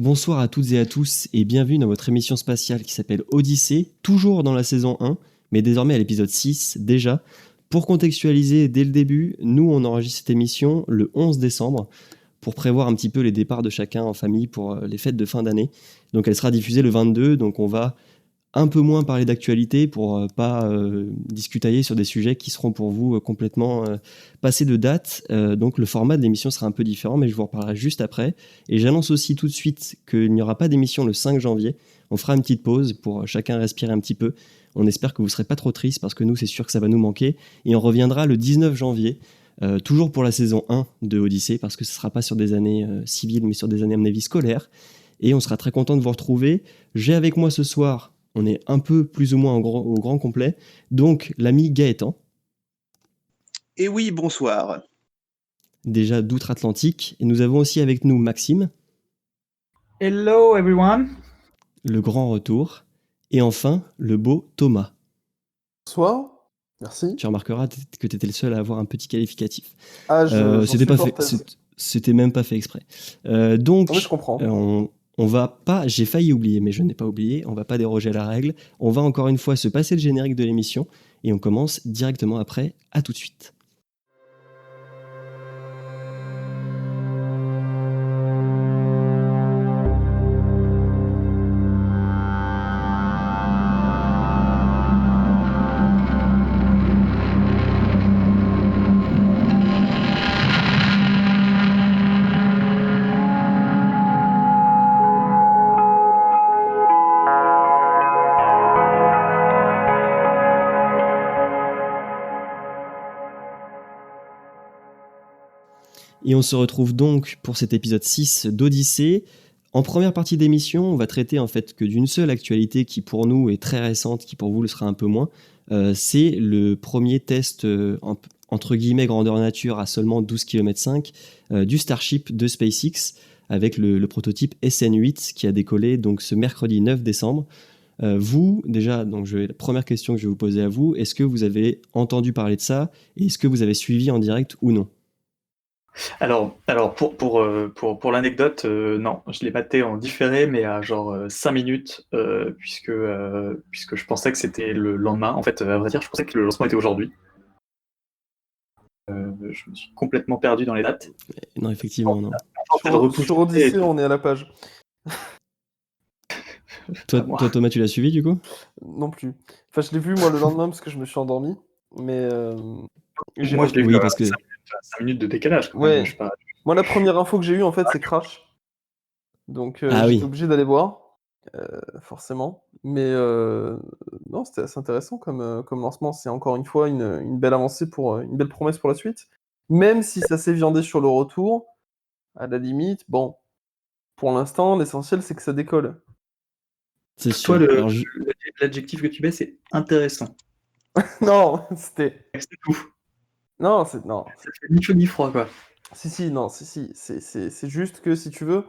Bonsoir à toutes et à tous et bienvenue dans votre émission spatiale qui s'appelle Odyssée, toujours dans la saison 1, mais désormais à l'épisode 6 déjà. Pour contextualiser dès le début, nous on enregistre cette émission le 11 décembre pour prévoir un petit peu les départs de chacun en famille pour les fêtes de fin d'année. Donc elle sera diffusée le 22, donc on va un peu moins parler d'actualité pour pas discutailler sur des sujets qui seront pour vous complètement passés de date. Donc le format de l'émission sera un peu différent, mais je vous en reparlerai juste après. Et j'annonce aussi tout de suite qu'il n'y aura pas d'émission le 5 janvier. On fera une petite pause pour chacun respirer un petit peu. On espère que vous ne serez pas trop tristes parce que nous, c'est sûr que ça va nous manquer. Et on reviendra le 19 janvier, toujours pour la saison 1 de Odyssée, parce que ce ne sera pas sur des années civiles, mais sur des années, à mon avis, scolaires. Et on sera très content de vous retrouver. J'ai avec moi ce soir, on est un peu plus ou moins au grand complet, donc l'ami Gaëtan. Et oui, bonsoir. Déjà d'outre-Atlantique. Et nous avons aussi avec nous Maxime. Hello everyone. Le grand retour. Et enfin, le beau Thomas. Bonsoir, merci. Tu remarqueras que tu étais le seul à avoir un petit qualificatif. C'était pas fait, c'était même pas fait exprès. Donc, je comprends. On va pas, j'ai failli oublier, mais je n'ai pas oublié, on va pas déroger à la règle. On va encore une fois se passer le générique de l'émission et on commence directement après. À tout de suite. Et on se retrouve donc pour cet épisode 6 d'Odyssée. En première partie d'émission, on va traiter en fait que d'une seule actualité qui pour nous est très récente, qui pour vous le sera un peu moins. C'est le premier test entre guillemets grandeur nature à seulement 12 km 5 du Starship de SpaceX avec le prototype SN8 qui a décollé donc ce mercredi 9 décembre. Vous, déjà, donc la première question que je vais vous poser à vous, est-ce que vous avez entendu parler de ça et est-ce que vous avez suivi en direct ou non ? Alors pour l'anecdote, non, je l'ai maté en différé, mais à genre 5 minutes, puisque je pensais que c'était le lendemain. En fait, à vrai dire, je pensais que le lancement était aujourd'hui. Je me suis complètement perdu dans les dates. Non, effectivement, non. Sur Odyssée, on est à la page. Toi, Thomas, tu l'as suivi du coup ? Non plus. Enfin, je l'ai vu moi le lendemain parce que je me suis endormi, mais moi, je l'ai vu parce que 5 minutes de décalage. Quand ouais. même, pas... Moi, la première info que j'ai eue, en fait, c'est Crash. Donc, j'étais obligé d'aller voir, forcément. Mais non, c'était assez intéressant comme lancement. C'est encore une fois une belle avancée une belle promesse pour la suite. Même si ça s'est viandé sur le retour, à la limite, bon, pour l'instant, l'essentiel, c'est que ça décolle. C'est sûr. Toi, l'adjectif que tu mets, c'est intéressant. Non, c'était... C'est tout. Non. Ça fait ni chaud ni froid, quoi. Si. C'est juste que, si tu veux,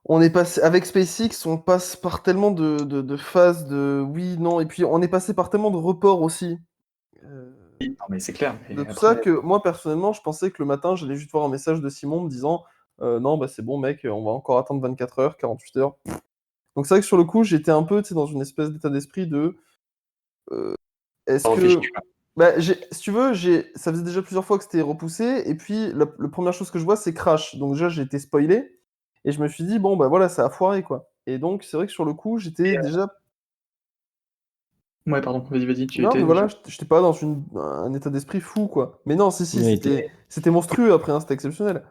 on est passé... Avec SpaceX, on passe par tellement de phases de oui, non, et puis on est passé par tellement de reports aussi. Non, mais c'est clair. De tout ça que, moi, personnellement, je pensais que le matin, j'allais juste voir un message de Simon me disant non, bah c'est bon, mec, on va encore attendre 24 heures, 48 heures. Donc c'est vrai que sur le coup, j'étais un peu dans une espèce d'état d'esprit de... est-ce que... si tu veux, ça faisait déjà plusieurs fois que c'était repoussé, et puis la première chose que je vois, c'est Crash. Donc déjà, j'ai été spoilé, et je me suis dit, bon, bah voilà, ça a foiré, quoi. Et donc, c'est vrai que sur le coup, j'étais déjà... Ouais, pardon, vas-y, Non, mais voilà, j'étais pas dans un état d'esprit fou, quoi. Mais non, c'était monstrueux après, hein, c'était exceptionnel.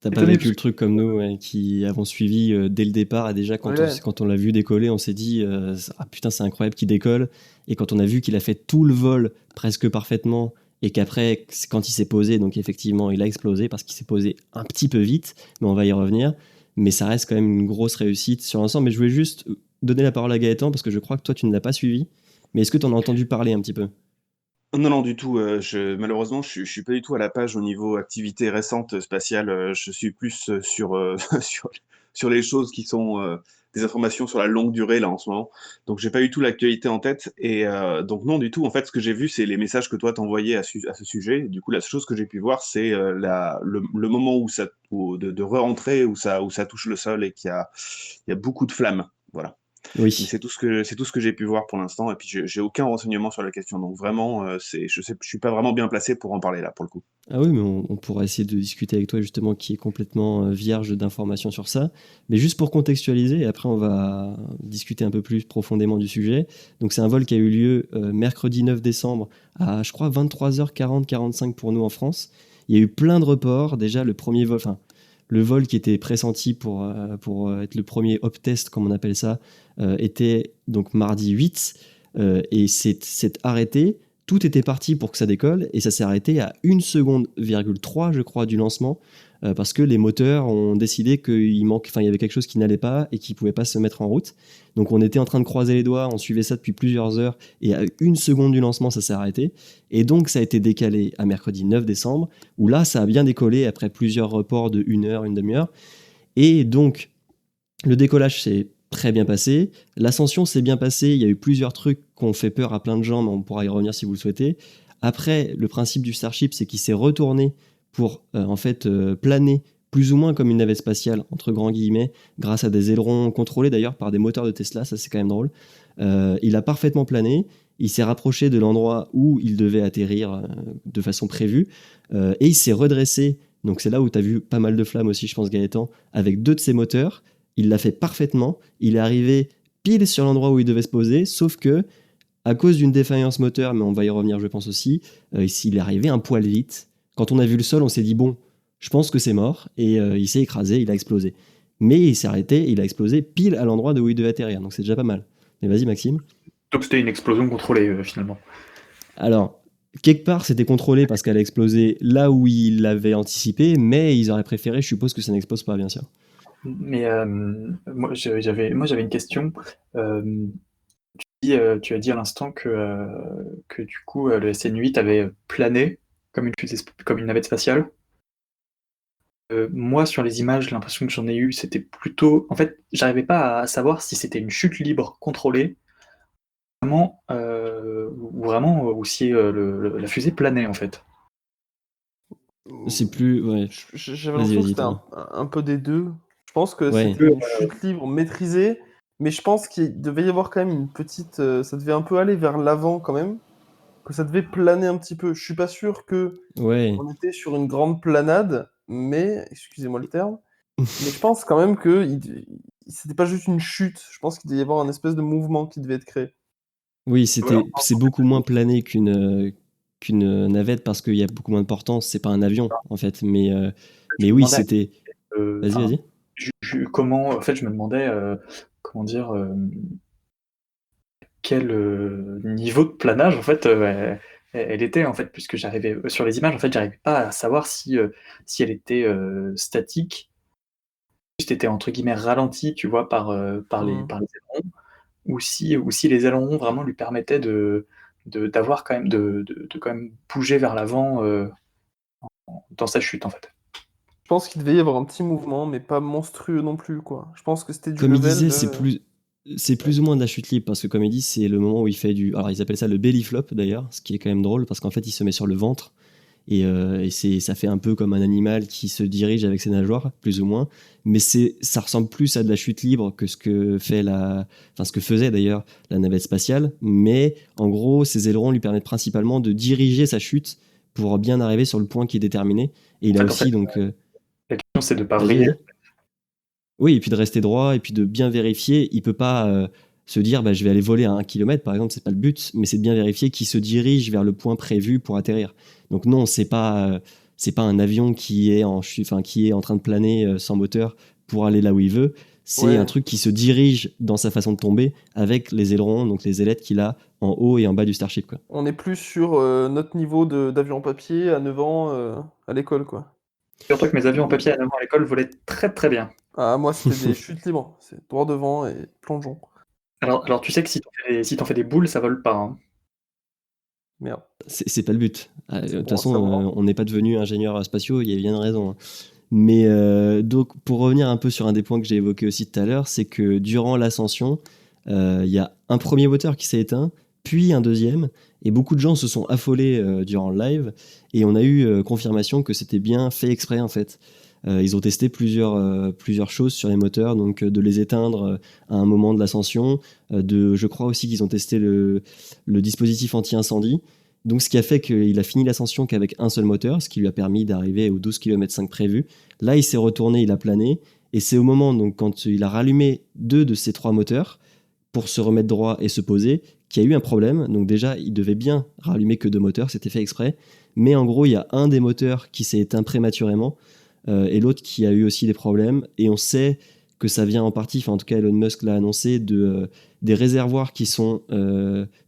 T'as pas vécu le truc comme nous, qui avons suivi dès le départ, et déjà quand on l'a vu décoller, on s'est dit ah putain, c'est incroyable qu'il décolle. Et quand on a vu qu'il a fait tout le vol presque parfaitement, et qu'après, quand il s'est posé, donc effectivement, il a explosé parce qu'il s'est posé un petit peu vite, mais on va y revenir. Mais ça reste quand même une grosse réussite sur l'ensemble. Mais je voulais juste donner la parole à Gaëtan parce que je crois que toi, tu ne l'as pas suivi. Mais est-ce que tu en as entendu parler un petit peu ? Non, du tout. Malheureusement, je suis pas du tout à la page au niveau activité récente spatiale. Je suis plus sur les choses qui sont des informations sur la longue durée là en ce moment. Donc j'ai pas eu tout l'actualité en tête et donc non du tout. En fait, ce que j'ai vu, c'est les messages que toi t'envoyais à ce sujet. Du coup, la seule chose que j'ai pu voir, c'est le moment de re-rentrer où ça touche le sol et il y a beaucoup de flammes. Voilà. Mais Oui. c'est tout ce que j'ai pu voir pour l'instant. Et puis j'ai aucun renseignement sur la question. Donc vraiment, je suis pas vraiment bien placé pour en parler là pour le coup. Ah oui, mais on pourra essayer de discuter avec toi justement qui est complètement vierge d'informations sur ça. Mais juste pour contextualiser, et après on va discuter un peu plus profondément du sujet. Donc c'est un vol qui a eu lieu mercredi 9 décembre à, je crois, 23h40-45 pour nous en France. Il y a eu plein de reports. Déjà, le premier vol, enfin, le vol qui était pressenti pour être le premier hop test, comme on appelle ça, était donc mardi 8 et c'est arrêté. Tout était parti pour que ça décolle et ça s'est arrêté à 1 seconde, 3, je crois, du lancement parce que les moteurs ont décidé qu'il y avait quelque chose qui n'allait pas et qui ne pouvait pas se mettre en route. Donc on était en train de croiser les doigts, on suivait ça depuis plusieurs heures et à 1 seconde du lancement, ça s'est arrêté. Et donc ça a été décalé à mercredi 9 décembre où là, ça a bien décollé après plusieurs reports de 1 heure, une demi-heure. Et donc, le décollage s'est très bien passé. L'ascension s'est bien passée. Il y a eu plusieurs trucs qui ont fait peur à plein de gens, mais on pourra y revenir si vous le souhaitez. Après, le principe du Starship, c'est qu'il s'est retourné pour planer plus ou moins comme une navette spatiale, entre grands guillemets, grâce à des ailerons contrôlés d'ailleurs par des moteurs de Tesla. Ça, c'est quand même drôle. Il a parfaitement plané. Il s'est rapproché de l'endroit où il devait atterrir de façon prévue. Et il s'est redressé. Donc c'est là où tu as vu pas mal de flammes aussi, je pense, Gaëtan, avec 2 de ses moteurs. Il l'a fait parfaitement. Il est arrivé pile sur l'endroit où il devait se poser, sauf que, à cause d'une défaillance moteur, mais on va y revenir, je pense aussi, il est arrivé un poil vite. Quand on a vu le sol, on s'est dit, bon, je pense que c'est mort, et il s'est écrasé, il a explosé. Mais il s'est arrêté, il a explosé pile à l'endroit de où il devait atterrir, donc c'est déjà pas mal. Mais vas-y, Maxime. Donc c'était une explosion contrôlée finalement. Alors, quelque part, c'était contrôlé parce qu'elle a explosé là où il l'avait anticipé, mais ils auraient préféré, je suppose, que ça n'explose pas, bien sûr. Mais moi j'avais une question. Tu as dit à l'instant que du coup le SN8 avait plané comme comme une navette spatiale. Moi sur les images, l'impression que j'en ai eu, c'était plutôt. En fait, j'arrivais pas à savoir si c'était une chute libre contrôlée, ou si la fusée planait en fait. C'est plus. Ouais. J'avais Vas-y, l'impression que vas-y, c'était Thomas. un peu des deux. Je pense que Ouais. c'était une chute libre maîtrisée, mais je pense qu'il devait y avoir quand même une petite. Ça devait un peu aller vers l'avant quand même, que ça devait planer un petit peu. Je suis pas sûr que Ouais. on était sur une grande planade, mais excusez-moi le terme, mais je pense quand même que c'était pas juste une chute. Je pense qu'il devait y avoir un espèce de mouvement qui devait être créé. Oui, Voilà. c'est beaucoup moins plané qu'une navette parce qu'il y a beaucoup moins de portance. C'est pas un avion, en fait. Mais Je me oui, demandais, c'était. Vas-y, enfin, vas-y. comment, en fait, je me demandais, comment dire, quel niveau de planage en fait elle était en fait, puisque j'arrivais sur les images en fait, j'arrivais pas à savoir si elle était statique, juste était entre guillemets ralentie, tu vois, Mmh. par les ailerons, ou si les ailerons vraiment lui permettaient d'avoir quand même de quand même bouger vers l'avant dans sa chute en fait. Je pense qu'il devait y avoir un petit mouvement, mais pas monstrueux non plus, quoi. Je pense que c'était du Comme il level disait, de. c'est plus ou moins de la chute libre parce que, comme il dit, c'est le moment où il fait du. Alors, ils appellent ça le belly flop d'ailleurs, ce qui est quand même drôle parce qu'en fait, il se met sur le ventre et ça fait un peu comme un animal qui se dirige avec ses nageoires, plus ou moins. Mais ça ressemble plus à de la chute libre que ce que faisait d'ailleurs la navette spatiale. Mais en gros, ses ailerons lui permettent principalement de diriger sa chute pour bien arriver sur le point qui est déterminé. Et il a En aussi fait, donc. la question c'est de pas Vas-y, vriller. vas-y. Oui, et puis de rester droit, et puis de bien vérifier. Il peut pas se dire, bah, je vais aller voler à 1 kilomètre, par exemple, c'est pas le but, mais c'est de bien vérifier qu'il se dirige vers le point prévu pour atterrir. Donc non, c'est pas un avion qui est qui est en train de planer sans moteur pour aller là où il veut. C'est un Ouais. truc qui se dirige dans sa façon de tomber avec les ailerons, donc les ailettes qu'il a en haut et en bas du Starship, quoi. On est plus sur notre niveau d'avion papier à 9 ans à l'école, quoi. Figure-toi que mes avions en papier à l'école volaient très très bien. Ah, moi, c'était des chutes libres. C'est droit devant et plongeon. Alors tu sais que si t'en fais des boules, ça vole pas, hein. Merde. C'est pas le but. De C'est toute bon à façon, savoir. on n'est pas devenu ingénieur spatiaux, il y a bien une raison, hein. Mais donc, pour revenir un peu sur un des points que j'ai évoqué aussi tout à l'heure, c'est que durant l'ascension, il y a un premier moteur qui s'est éteint, puis un deuxième, et beaucoup de gens se sont affolés durant le live, et on a eu confirmation que c'était bien fait exprès en fait. Ils ont testé plusieurs choses sur les moteurs, donc de les éteindre à un moment de l'ascension, je crois aussi qu'ils ont testé le dispositif anti-incendie. Donc ce qui a fait qu'il a fini l'ascension qu'avec un seul moteur, ce qui lui a permis d'arriver aux 12 km 5 prévus. Là, il s'est retourné, il a plané, et c'est au moment, donc, quand il a rallumé 2 de ces 3 moteurs pour se remettre droit et se poser, qu'il y a eu un problème. Donc déjà, il devait bien rallumer que 2 moteurs, c'était fait exprès. Mais en gros, il y a un des moteurs qui s'est éteint prématurément, et l'autre qui a eu aussi des problèmes. Et on sait que ça vient en partie, enfin en tout cas Elon Musk l'a annoncé, des réservoirs qui sont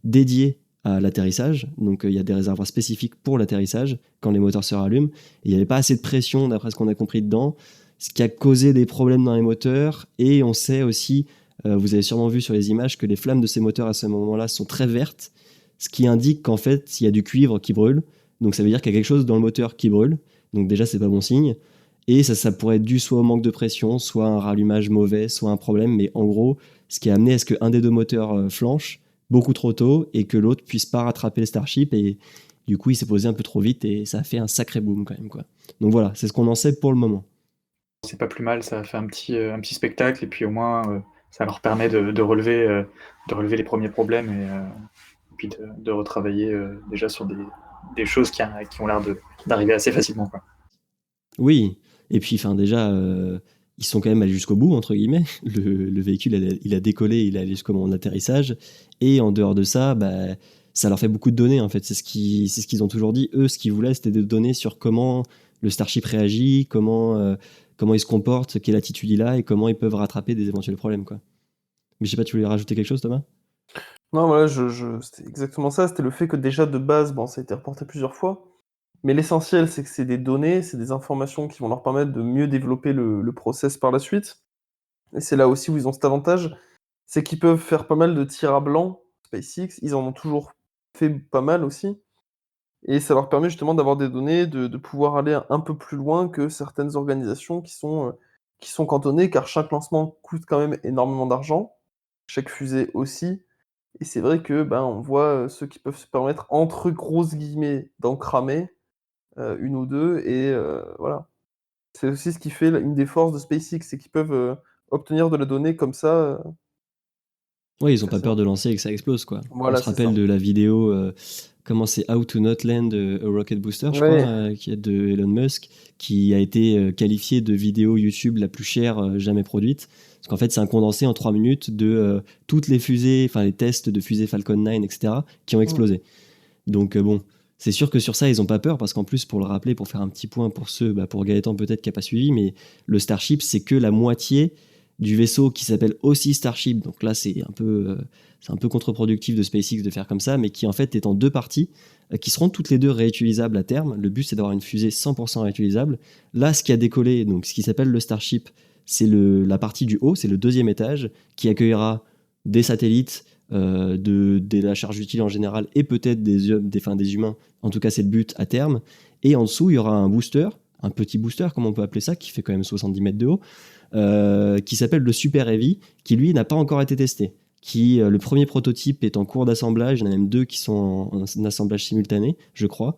dédiés à l'atterrissage. Donc il y a des réservoirs spécifiques pour l'atterrissage quand les moteurs se rallument. Et il n'y avait pas assez de pression d'après ce qu'on a compris dedans, ce qui a causé des problèmes dans les moteurs. Et on sait aussi, vous avez sûrement vu sur les images, que les flammes de ces moteurs à ce moment-là sont très vertes, ce qui indique qu'en fait il y a du cuivre qui brûle. Donc ça veut dire qu'il y a quelque chose dans le moteur qui brûle. Donc déjà c'est pas bon signe. Et ça pourrait être dû soit au manque de pression, soit un rallumage mauvais, soit un problème. Mais en gros, ce qui a amené à ce qu'un des 2 moteurs flanche beaucoup trop tôt et que l'autre puisse pas rattraper le Starship. Et du coup, il s'est posé un peu trop vite et ça a fait un sacré boom quand même, quoi. Donc voilà, c'est ce qu'on en sait pour le moment. C'est pas plus mal, ça a fait un petit spectacle, et puis au moins, ça leur permet de relever les premiers problèmes, et puis de retravailler déjà sur des choses qui ont l'air d'arriver assez facilement, quoi. Oui, et puis enfin déjà, ils sont quand même allés jusqu'au bout, entre guillemets. Le véhicule, il a décollé, il est allé jusqu'au moment de l'atterrissage. Et en dehors de ça, bah, ça leur fait beaucoup de données, en fait. C'est ce qu'ils ont toujours dit. Eux, ce qu'ils voulaient, c'était des données sur comment le Starship réagit, comment il se comporte, quelle attitude il a, et comment ils peuvent rattraper des éventuels problèmes, quoi. Mais je sais pas, tu voulais rajouter quelque chose, Thomas ? Non, voilà, c'était exactement ça. C'était le fait que déjà de base, bon, ça a été reporté plusieurs fois. Mais l'essentiel, c'est que c'est des données, c'est des informations qui vont leur permettre de mieux développer le process par la suite. Et c'est là aussi où ils ont cet avantage, c'est qu'ils peuvent faire pas mal de tirs à blanc. SpaceX, ils en ont toujours fait pas mal aussi. Et ça leur permet justement d'avoir des données, de pouvoir aller un peu plus loin que certaines organisations qui sont cantonnées, car chaque lancement coûte quand même énormément d'argent, chaque fusée aussi. Et c'est vrai que, ben, on voit, ceux qui peuvent se permettre, entre grosses guillemets, «d'en cramer», 1 ou 2, et voilà. C'est aussi ce qui fait une des forces de SpaceX, c'est qu'ils peuvent, obtenir de la donnée comme ça, Ouais, ils ont pas peur facilement. de lancer et que ça explose, quoi. On Voilà, se c'est ça. rappelle de la vidéo, comment c'est How to Not Land a Rocket Booster, je crois, Ouais. qui est de Elon Musk, qui a été qualifiée de vidéo YouTube la plus chère jamais produite. Parce qu'en fait, c'est un condensé en 3 minutes de toutes les fusées, enfin les tests de fusées Falcon 9, etc., qui ont Mmh. explosé. Donc bon, c'est sûr que sur ça, ils ont pas peur, parce qu'en plus, pour le rappeler, pour faire un petit point pour ceux, pour Gaëtan peut-être qui a pas suivi, mais le Starship, c'est que la moitié du vaisseau qui s'appelle aussi Starship. Donc là, c'est un peu contre-productif de SpaceX de faire comme ça, mais qui en fait est en 2 parties, qui seront toutes les 2 réutilisables à terme. Le but, c'est d'avoir une fusée 100% réutilisable. Là, ce qui a décollé, donc ce qui s'appelle le Starship, c'est la partie du haut, c'est le 2e étage, qui accueillera des satellites, de la charge utile en général, et peut-être des humains. En tout cas, c'est le but à terme. Et en dessous, il y aura un booster, un petit booster, comme on peut appeler ça, qui fait quand même 70 mètres de haut, qui s'appelle le Super Heavy, qui lui n'a pas encore été testé. Le premier prototype est en cours d'assemblage, il y en a même 2 qui sont en assemblage simultané, je crois.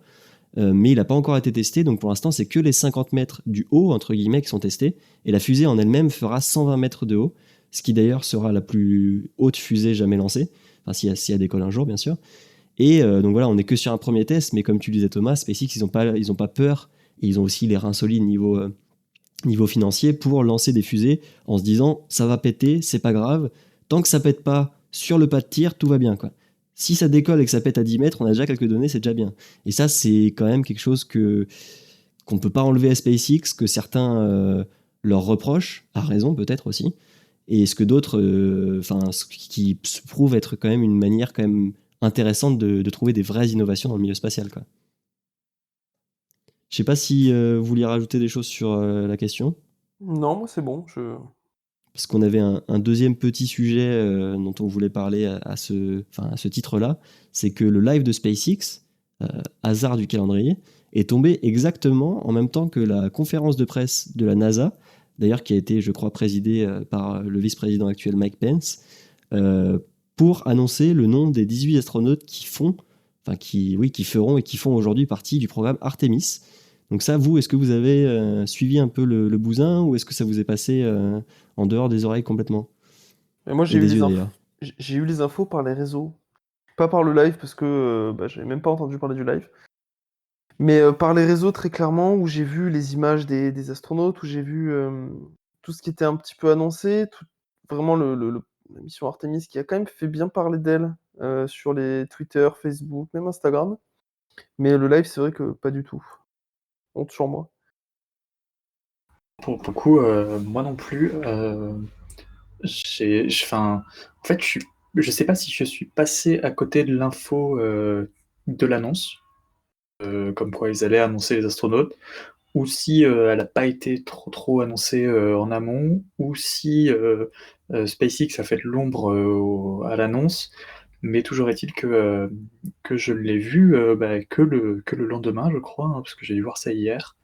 Mais il n'a pas encore été testé, donc pour l'instant, c'est que les 50 mètres du haut, entre guillemets, qui sont testés. Et la fusée en elle-même fera 120 mètres de haut, ce qui d'ailleurs sera la plus haute fusée jamais lancée, enfin si elle décolle un jour, bien sûr. Et donc voilà, on n'est que sur un premier test, mais comme tu disais Thomas, SpaceX, ils ont pas peur, et ils ont aussi les reins solides niveau financier pour lancer des fusées en se disant ça va péter, c'est pas grave, tant que ça pète pas sur le pas de tir, tout va bien, quoi. Si ça décolle et que ça pète à 10 mètres, on a déjà quelques données, c'est déjà bien. Et ça, c'est quand même quelque chose qu'on peut pas enlever à SpaceX, que certains leur reprochent, à raison peut-être aussi, et ce que d'autres, ce qui se prouve être quand même une manière quand même intéressante de trouver des vraies innovations dans le milieu spatial, quoi. Je sais pas si vous vouliez rajouter des choses sur la question. Non, moi, c'est bon, Parce qu'on avait un deuxième petit sujet dont on voulait parler à ce titre-là, c'est que le live de SpaceX, hasard du calendrier, est tombé exactement en même temps que la conférence de presse de la NASA, d'ailleurs qui a été, je crois, présidée par le vice-président actuel Mike Pence, pour annoncer le nom des 18 astronautes qui feront et qui font aujourd'hui partie du programme Artemis. Donc ça, vous, est-ce que vous avez suivi un peu le bousin ou est-ce que ça vous est passé en dehors des oreilles complètement? Et moi, Et des yeux d'ailleurs. j'ai eu les infos par les réseaux. Pas par le live, parce que j'avais même pas entendu parler du live. Mais par les réseaux, très clairement, où j'ai vu les images des astronautes, où j'ai vu tout ce qui était un petit peu annoncé, vraiment la mission Artemis qui a quand même fait bien parler d'elle sur les Twitter, Facebook, même Instagram. Mais le live, c'est vrai que pas du tout. Honte sur moi. Pour le coup, moi non plus. En fait, je sais pas si je suis passé à côté de l'info de l'annonce, comme quoi ils allaient annoncer les astronautes, ou si elle n'a pas été trop annoncée en amont, ou si SpaceX a fait de l'ombre à l'annonce. Mais toujours est-il que je l'ai vu que le lendemain, je crois, hein, parce que j'ai dû voir ça hier.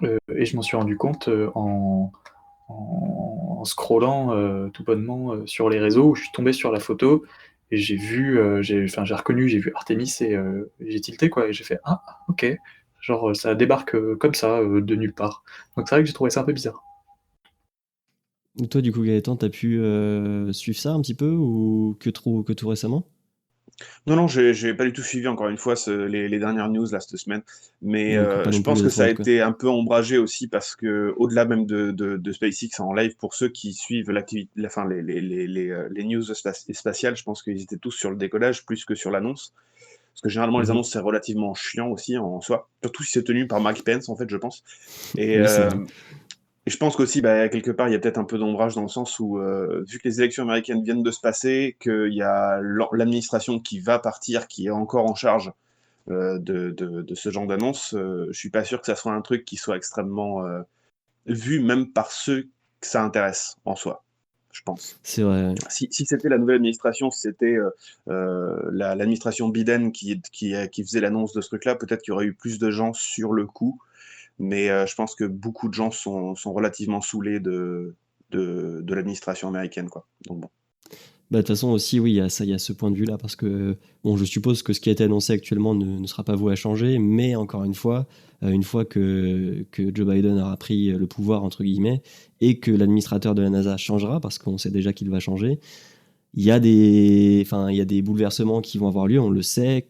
Et je m'en suis rendu compte en scrollant tout bonnement sur les réseaux, où je suis tombé sur la photo et j'ai reconnu, j'ai vu Artemis et j'ai tilté quoi, et j'ai fait ah ok, genre ça débarque comme ça de nulle part. Donc c'est vrai que j'ai trouvé ça un peu bizarre. Toi, du coup, Gaëtan, t'as pu suivre ça un petit peu ou que tout récemment? Non, j'ai pas du tout suivi encore une fois les dernières news là cette semaine, mais Donc pas je non plus pense les que ça a astronautes, quoi. été un peu ombragé aussi parce que au-delà même de SpaceX en live, pour ceux qui suivent les news spatiales, je pense qu'ils étaient tous sur le décollage plus que sur l'annonce. Parce que généralement les Mhm. annonces c'est relativement chiant aussi en soi, surtout si c'est tenu par Mike Pence en fait je pense. Et, Oui, c'est euh, vrai. et je pense qu'aussi, quelque part, il y a peut-être un peu d'ombrage dans le sens où, vu que les élections américaines viennent de se passer, qu'il y a l'administration qui va partir, qui est encore en charge de ce genre d'annonce, je suis pas sûr que ça soit un truc qui soit extrêmement vu, même par ceux que ça intéresse en soi, je pense. C'est vrai. Si c'était la nouvelle administration, si c'était l'administration Biden qui faisait l'annonce de ce truc-là, peut-être qu'il y aurait eu plus de gens sur le coup. Mais je pense que beaucoup de gens sont relativement saoulés de l'administration américaine, quoi. Donc bon. Bah, de toute façon aussi, oui, il y a ça, il y a ce point de vue-là, parce que bon, je suppose que ce qui a été annoncé actuellement ne sera pas voué à changer, mais encore une fois que Joe Biden aura pris le pouvoir, entre guillemets, et que l'administrateur de la NASA changera, parce qu'on sait déjà qu'il va changer, il y a des bouleversements qui vont avoir lieu, on le sait.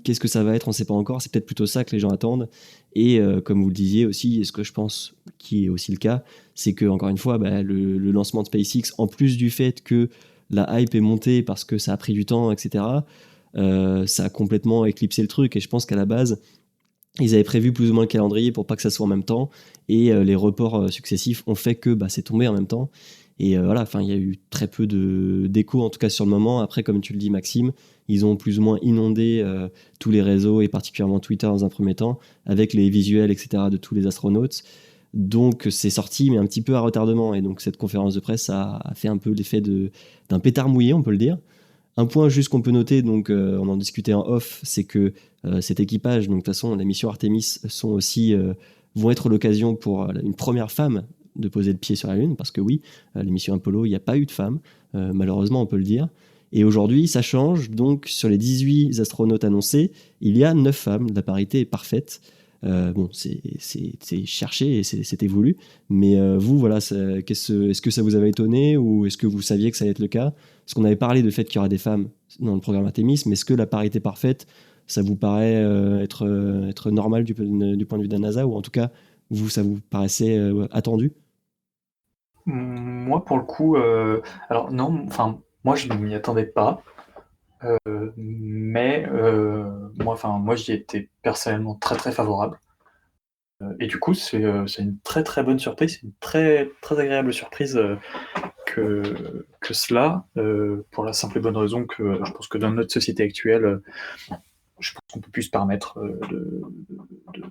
Qu'est-ce que ça va être, on ne sait pas encore. C'est peut-être plutôt ça que les gens attendent. Et comme vous le disiez aussi, et ce que je pense qui est aussi le cas, c'est que encore une fois, le lancement de SpaceX, en plus du fait que la hype est montée parce que ça a pris du temps, etc., ça a complètement éclipsé le truc. Et je pense qu'à la base, ils avaient prévu plus ou moins le calendrier pour pas que ça soit en même temps. Et les reports successifs ont fait que c'est tombé en même temps. Et voilà, enfin, il y a eu très peu d'écho, en tout cas sur le moment. Après, comme tu le dis, Maxime, ils ont plus ou moins inondé tous les réseaux, et particulièrement Twitter dans un premier temps, avec les visuels, etc., de tous les astronautes. Donc, c'est sorti, mais un petit peu à retardement. Et donc, cette conférence de presse a fait un peu l'effet d'un pétard mouillé, on peut le dire. Un point juste qu'on peut noter, donc on en discutait en off, c'est que cet équipage, donc de toute façon, la mission Artemis vont être l'occasion pour une première femme de poser le pied sur la Lune, parce que oui, les missions Apollo, il n'y a pas eu de femmes, malheureusement, on peut le dire. Et aujourd'hui, ça change, donc sur les 18 astronautes annoncés, il y a 9 femmes, la parité est parfaite. Bon, c'est cherché et c'était voulu, mais vous, voilà, est-ce que ça vous avait étonné ou est-ce que vous saviez que ça allait être le cas? Parce qu'on avait parlé du fait qu'il y aura des femmes dans le programme Artemis, mais est-ce que la parité parfaite, ça vous paraît être normal du point de vue de la NASA, ou en tout cas, ça vous paraissait attendu? Moi pour le coup, alors non, enfin moi je ne m'y attendais pas. Mais moi j'y étais personnellement très favorable. Et du coup, c'est une très bonne surprise, c'est une très agréable surprise que cela, pour la simple et bonne raison que je pense que dans notre société actuelle, je pense qu'on peut plus se permettre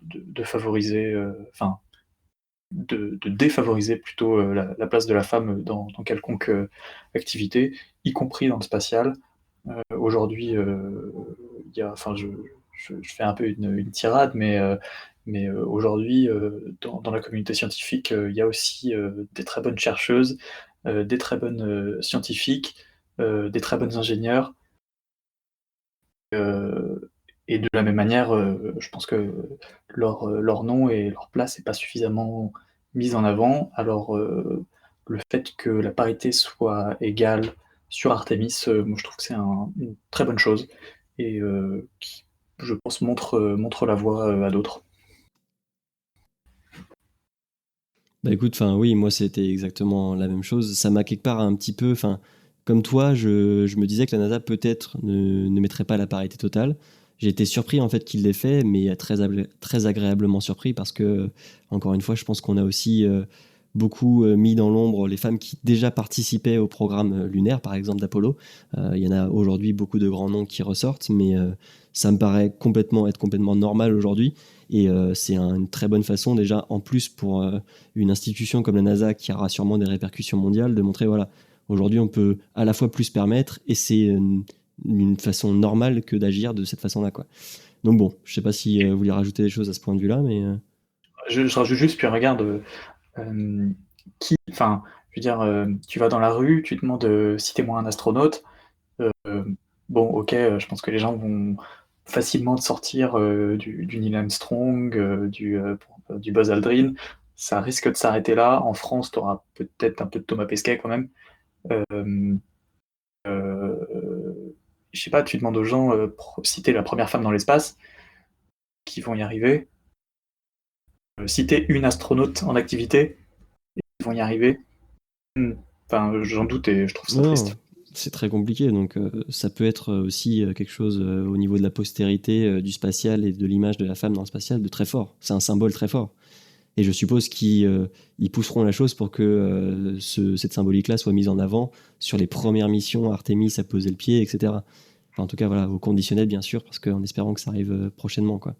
de favoriser, enfin, de défavoriser plutôt la place de la femme dans quelconque activité, y compris dans le spatial. Aujourd'hui, enfin, je fais un peu une tirade, mais aujourd'hui, dans la communauté scientifique, il y a aussi des très bonnes chercheuses, des très bonnes scientifiques, des très bonnes ingénieurs. euh, et de la même manière, je pense que leur nom et leur place n'est pas suffisamment mise en avant. Alors, le fait que la parité soit égale sur Artemis, moi je trouve que c'est une très bonne chose et qui, je pense, montre la voie à d'autres. Bah écoute, enfin oui, moi c'était exactement la même chose. Ça m'a quelque part un petit peu, enfin, comme toi, je me disais que la NASA peut-être ne mettrait pas la parité totale. J'ai été surpris en fait qu'il l'ait fait, mais très agréablement surpris parce que, encore une fois, je pense qu'on a aussi beaucoup mis dans l'ombre les femmes qui déjà participaient au programme lunaire, par exemple d'Apollo. Il y en a aujourd'hui beaucoup de grands noms qui ressortent, mais ça me paraît être complètement normal aujourd'hui. Et c'est une très bonne façon déjà, en plus pour une institution comme la NASA qui aura sûrement des répercussions mondiales, de montrer, voilà, aujourd'hui on peut à la fois plus se permettre et c'est une façon normale que d'agir de cette façon-là, quoi. Donc bon, je sais pas si vous voulez rajouter des choses à ce point de vue-là, mais Je rajoute juste, puis regarde, euh, enfin, je veux dire, tu vas dans la rue, tu te demandes citez-moi un astronaute. Euh, bon, ok, je pense que les gens vont facilement te sortir du Neil Armstrong, du Buzz Aldrin. Ça risque de s'arrêter là. En France, tu auras peut-être un peu de Thomas Pesquet quand même. Euh, je sais pas, tu demandes aux gens, citer la première femme dans l'espace, qui vont y arriver. Citer une astronaute en activité, ils vont y arriver. Enfin, j'en doute et je trouve ça non, triste. c'est très compliqué. Donc ça peut être aussi quelque chose au niveau de la postérité, du spatial et de l'image de la femme dans le spatial de très fort. C'est un symbole très fort. Et je suppose qu'ils ils pousseront la chose pour que cette symbolique-là soit mise en avant sur les premières missions Artemis à poser le pied, etc. Enfin, en tout cas, voilà, au conditionnel, bien sûr, parce qu'en espérant que ça arrive prochainement, quoi.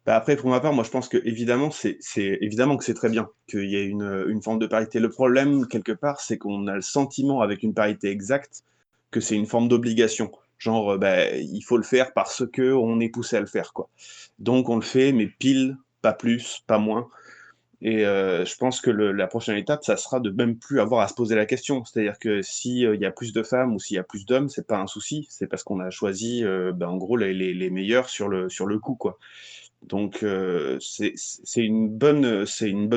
Bah, après, pour ma part, moi, je pense que évidemment, évidemment que c'est très bien qu'il y ait une forme de parité. Le problème, quelque part, c'est qu'on a le sentiment, avec une parité exacte, que c'est une forme d'obligation. Genre, bah, il faut le faire parce que on est poussé à le faire, quoi. Donc, on le fait, mais pile, pas plus, pas moins. Et je pense que la prochaine étape, ça sera de même plus avoir à se poser la question. C'est-à-dire que si il y a plus de femmes ou s'il y a plus d'hommes, c'est pas un souci. C'est parce qu'on a choisi, ben, en gros, les meilleurs sur le coup, quoi. Donc c'est une bonne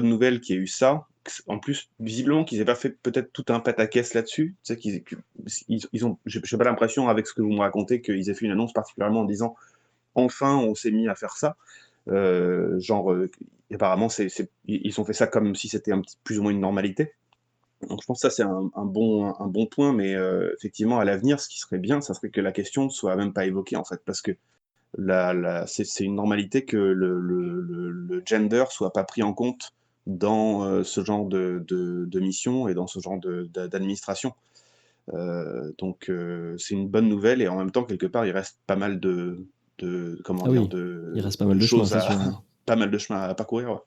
nouvelle qu'il y ait eu ça. En plus, visiblement qu'ils aient pas fait peut-être tout un pataquès là-dessus. Tu sais ils ont, j'ai pas l'impression avec ce que vous me racontez qu'ils aient fait une annonce particulièrement en disant enfin on s'est mis à faire ça. Genre apparemment ils ont fait ça comme si c'était plus ou moins une normalité. Donc je pense que ça c'est un bon point, mais effectivement à l'avenir, ce qui serait bien, ça serait que la question ne soit même pas évoquée en fait, parce que c'est une normalité que le gender soit pas pris en compte dans ce genre de mission et dans ce genre d'administration. Donc c'est une bonne nouvelle et en même temps, quelque part, il reste pas mal comment Ah dire, oui, il reste pas mal de de chemin, choses c'est sûr. pas mal de chemin à parcourir. Ouais.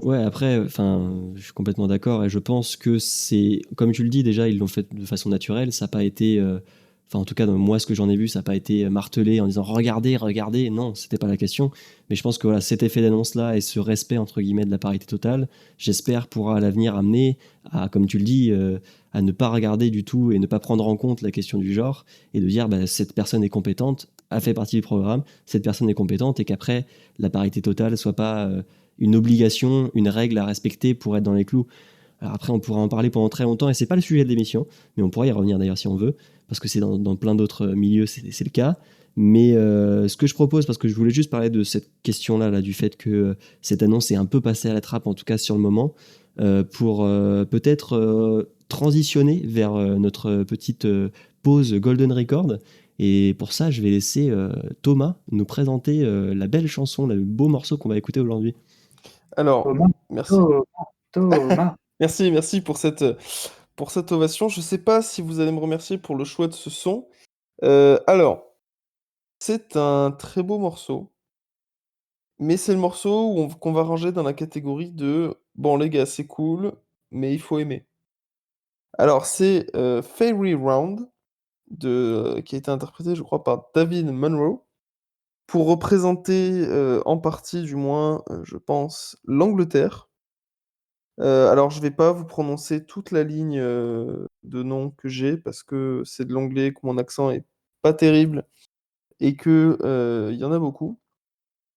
Ouais, après, enfin, je suis complètement d'accord et je pense que c'est, comme tu le dis déjà, ils l'ont fait de façon naturelle. Ça n'a pas été, enfin, en tout cas, moi, ce que j'en ai vu, ça n'a pas été martelé en disant regardez, regardez. Non, c'était pas la question. Mais je pense que voilà, cet effet d'annonce-là et ce respect entre guillemets de la parité totale, j'espère pourra à l'avenir amener à, comme tu le dis, à ne pas regarder du tout et ne pas prendre en compte la question du genre et de dire bah, cette personne est compétente, a fait partie du programme, cette personne est compétente et qu'après la parité totale soit pas une obligation, une règle à respecter pour être dans les clous. Alors après, on pourra en parler pendant très longtemps, et c'est pas le sujet de l'émission, mais on pourra y revenir d'ailleurs si on veut, parce que c'est dans plein d'autres milieux, c'est le cas. Mais ce que je propose, parce que je voulais juste parler de cette question-là, là, du fait que cette annonce est un peu passée à la trappe, en tout cas sur le moment, pour peut-être transitionner vers notre petite pause Golden Record. Et pour ça, je vais laisser Thomas nous présenter la belle chanson, le beau morceau qu'on va écouter aujourd'hui. Alors, Thomas, merci. Thomas. Merci pour cette ovation. Je sais pas si vous allez me remercier pour le choix de ce son. Alors, c'est un très beau morceau, mais c'est le morceau qu'on va ranger dans la catégorie de bon, les gars, c'est cool, mais il faut aimer. Alors, c'est Fairy Round, qui a été interprété, je crois, par David Monroe. pour représenter, en partie du moins, je pense, l'Angleterre. Alors je vais pas vous prononcer toute la ligne, de noms que j'ai parce que c'est de l'anglais, que mon accent est pas terrible et que, il y en a beaucoup.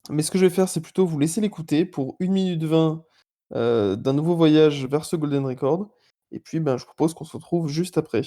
Mais ce que je vais faire, c'est plutôt vous laisser l'écouter pour 1 minute 20 d'un nouveau voyage vers ce golden record et puis, ben, je propose qu'on se retrouve juste après.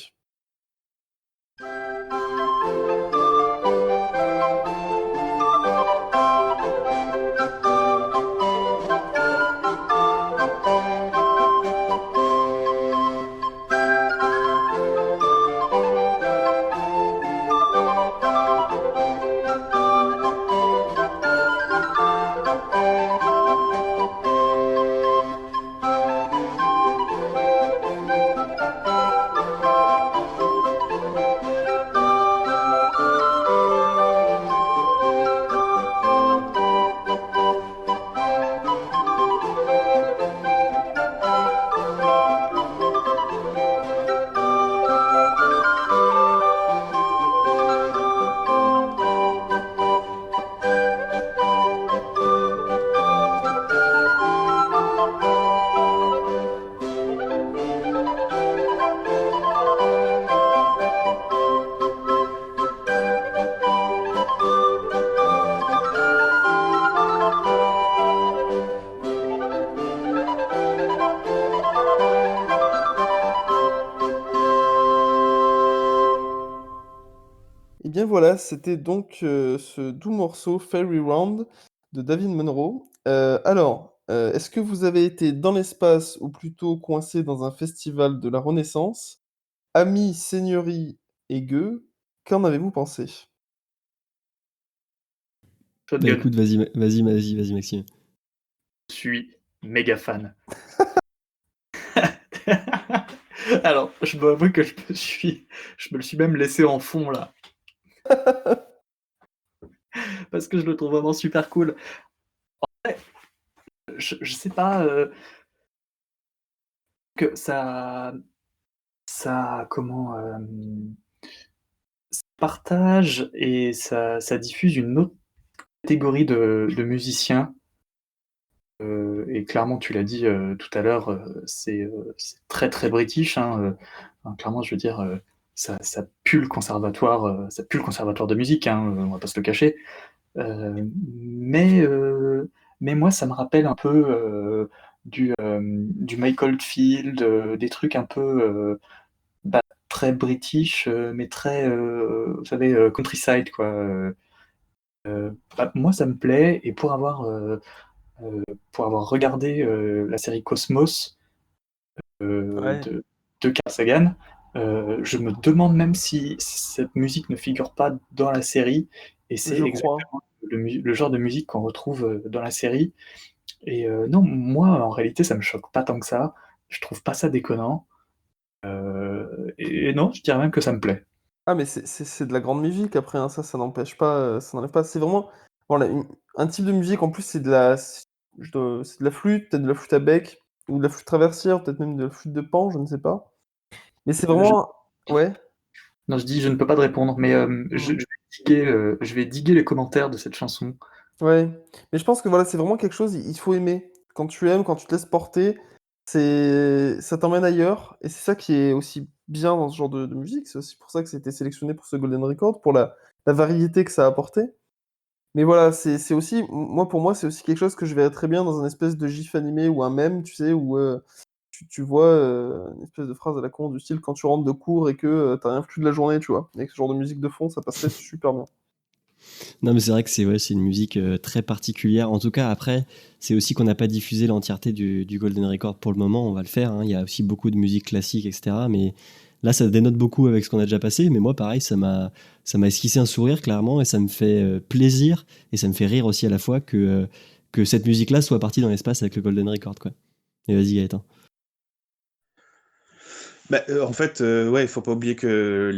Et bien voilà, c'était donc, ce doux morceau Fairy Round de David Monroe. Est-ce que vous avez été dans l'espace ou plutôt coincé dans un festival de la Renaissance? Amis, seigneurie et gueux, qu'en avez-vous pensé? Bah Shotgun, écoute, vas-y, Maxime. je suis méga fan. Alors, je dois avouer que je me le suis même laissé en fond là, parce que je le trouve vraiment super cool. Je sais pas que ça comment ça partage et ça diffuse une autre catégorie de musiciens. Et clairement, tu l'as dit tout à l'heure, c'est très très british. Hein, enfin, clairement, je veux dire, ça pue le conservatoire, ça pue le conservatoire de musique. Hein, on va pas se le cacher. Euh, mais, euh, mais moi, ça me rappelle un peu du Mike Oldfield, des trucs un peu bah, très british, mais très, vous savez, countryside, quoi. Bah, moi, ça me plaît, et euh, pour avoir regardé la série Cosmos Ouais, de Carl Sagan, je me demande même si cette musique ne figure pas dans la série, et c'est je crois. exactement le genre de musique qu'on retrouve dans la série. Et non, moi, en réalité, ça me choque pas tant que ça. Je trouve pas ça déconnant. Et non, je dirais même que ça me plaît. Ah mais c'est de la grande musique après, hein, ça n'empêche pas, ça n'enlève pas. C'est vraiment voilà un type de musique en plus c'est de la flûte, peut-être de la flûte à bec ou de la flûte traversière, peut-être même de la flûte de Pan, je ne sais pas. Mais c'est Je, vraiment ouais? non, je dis, je ne peux pas te répondre, mais Mmh. je vais diguer les commentaires de cette chanson. Ouais, mais je pense que voilà, c'est vraiment quelque chose, il faut aimer. Quand tu aimes, quand tu te laisses porter, ça t'emmène ailleurs et c'est ça qui est aussi bien dans ce genre de musique. C'est aussi pour ça que ça a été sélectionné pour ce Golden Record, pour la variété que ça a apporté. Mais voilà, c'est aussi moi, pour moi, c'est aussi quelque chose que je verrais très bien dans un espèce de gif animé ou un mème, tu sais, où, tu vois, une espèce de phrase à la con du style: «Quand tu rentres de cours et que, tu rien foutu de la journée», tu vois? Avec ce genre de musique de fond, ça passerait super bien. Non, mais c'est vrai que c'est une musique très particulière. En tout cas, après, c'est aussi qu'on n'a pas diffusé l'entièreté du Golden Record pour le moment. On va le faire. Hein. Il y a aussi beaucoup de musique classique, etc. Mais là, ça dénote beaucoup avec ce qu'on a déjà passé. Mais moi, pareil, ça m'a esquissé un sourire, clairement. Et ça me fait plaisir. Et ça me fait rire aussi à la fois que cette musique-là soit partie dans l'espace avec le Golden Record, quoi. Et vas-y, Gaëtan. Bah, en fait, ouais, il faut pas oublier que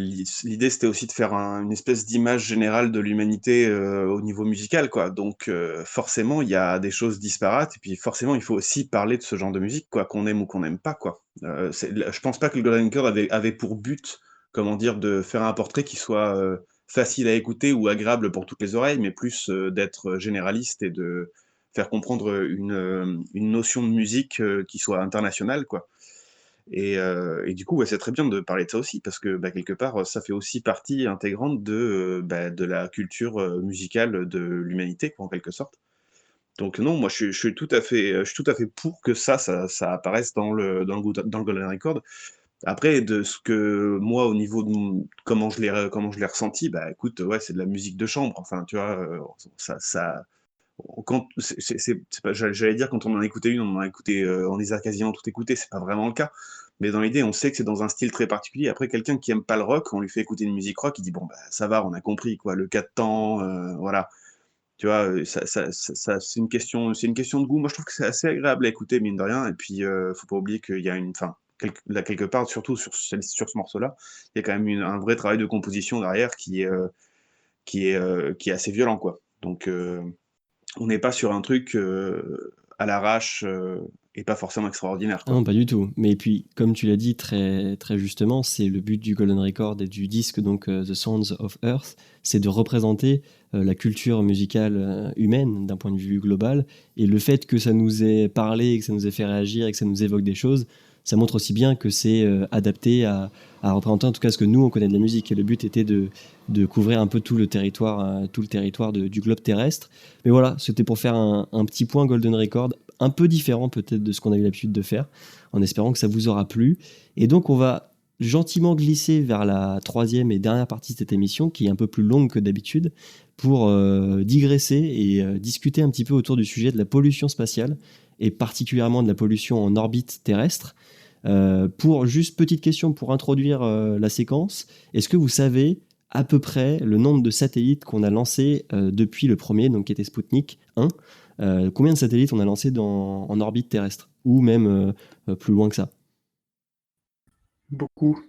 l'idée, c'était aussi de faire une espèce d'image générale de l'humanité au niveau musical, quoi. Donc, forcément, il y a des choses disparates, et puis forcément, il faut aussi parler de ce genre de musique, quoi, qu'on aime ou qu'on n'aime pas, quoi. Je pense pas que le Golden Record avait pour but, comment dire, de faire un portrait qui soit facile à écouter ou agréable pour toutes les oreilles, mais plus d'être généraliste et de faire comprendre une notion de musique qui soit internationale, quoi. Et du coup, ouais, c'est très bien de parler de ça aussi, parce que quelque part, ça fait aussi partie intégrante de la culture musicale de l'humanité, quoi, en quelque sorte. Donc non, moi je suis tout à fait, je suis tout à fait pour que ça apparaisse dans le Golden Record. Après, de ce que moi, au niveau de comment je l'ai ressenti, bah écoute, ouais, c'est de la musique de chambre. Enfin, tu vois, ça, quand c'est pas, j'allais dire quand on en écoutait une, on en a écouté, on les a quasiment toutes écoutées. C'est pas vraiment le cas. Mais dans l'idée, on sait que c'est dans un style très particulier. Après, quelqu'un qui aime pas le rock, on lui fait écouter une musique rock, il dit bon bah ça va, on a compris quoi, le 4 temps, voilà. Tu vois, c'est une question de goût. Moi, je trouve que c'est assez agréable à écouter, mine de rien. Et puis, faut pas oublier qu'il y a là, quelque part, surtout sur ce morceau-là, il y a quand même un vrai travail de composition derrière qui est assez violent, quoi. Donc, on n'est pas sur un truc à l'arrache et pas forcément extraordinaire, Ah quoi. non, pas du tout. Mais puis, comme tu l'as dit très, très justement, c'est le but du Golden Record et du disque, donc The Sounds of Earth, c'est de représenter la culture musicale humaine d'un point de vue global. Et le fait que ça nous ait parlé, que ça nous ait fait réagir et que ça nous évoque des choses, ça montre aussi bien que c'est adapté à représenter en tout cas ce que nous, on connaît de la musique. Et le but était de couvrir un peu tout le territoire du globe terrestre. Mais voilà, c'était pour faire un petit point Golden Record, un peu différent peut-être de ce qu'on a eu l'habitude de faire, en espérant que ça vous aura plu. Et donc on va gentiment glisser vers la troisième et dernière partie de cette émission, qui est un peu plus longue que d'habitude, pour digresser et discuter un petit peu autour du sujet de la pollution spatiale, et particulièrement de la pollution en orbite terrestre. Pour juste petite question pour introduire la séquence, est-ce que vous savez à peu près le nombre de satellites qu'on a lancés depuis le premier, donc qui était Sputnik 1? Combien de satellites on a lancés en orbite terrestre? Ou même plus loin que ça? Beaucoup.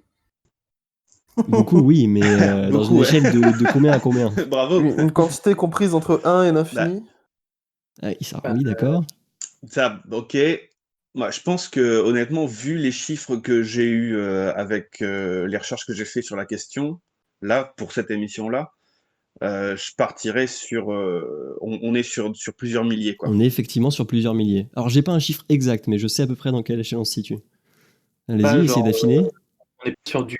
Beaucoup, oui, mais dans Beaucoup, une ouais. échelle de combien à combien? Bravo. Une quantité comprise entre 1 et l'infini. Oui, d'accord. Ça, ok. Moi, je pense que honnêtement, vu les chiffres que j'ai eus avec les recherches que j'ai fait sur la question, là, pour cette émission-là, je partirais sur. On est sur plusieurs milliers, quoi. On est effectivement sur plusieurs milliers. Alors, j'ai pas un chiffre exact, mais je sais à peu près dans quelle échelle on se situe. Allez-y, essayez d'affiner. On est sur du.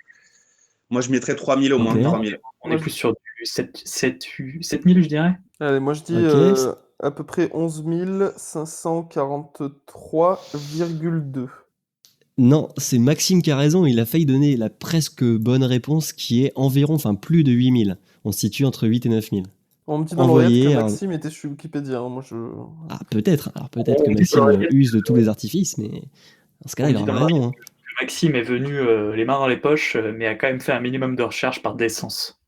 Moi, je mettrais 3000 au moins. Ok. 3000. On est plus sur du 7000, je dirais. Allez, moi je dis Ok. à peu près 11 543,2. Non, c'est Maxime qui a raison. Il a failli donner la presque bonne réponse qui est environ, enfin plus de 8000. On se situe entre 8 et 9000. On me dit dans l'oreillette Envoyé. que Maxime était sur Wikipédia. Hein. Moi je. Ah, peut-être. Alors peut-être que On dit Maxime dans l'oreillette use de tous les artifices, mais dans ce cas-là, On il dit aura dans raison. Hein. Maxime est venu les mains dans les poches, mais a quand même fait un minimum de recherche par décence.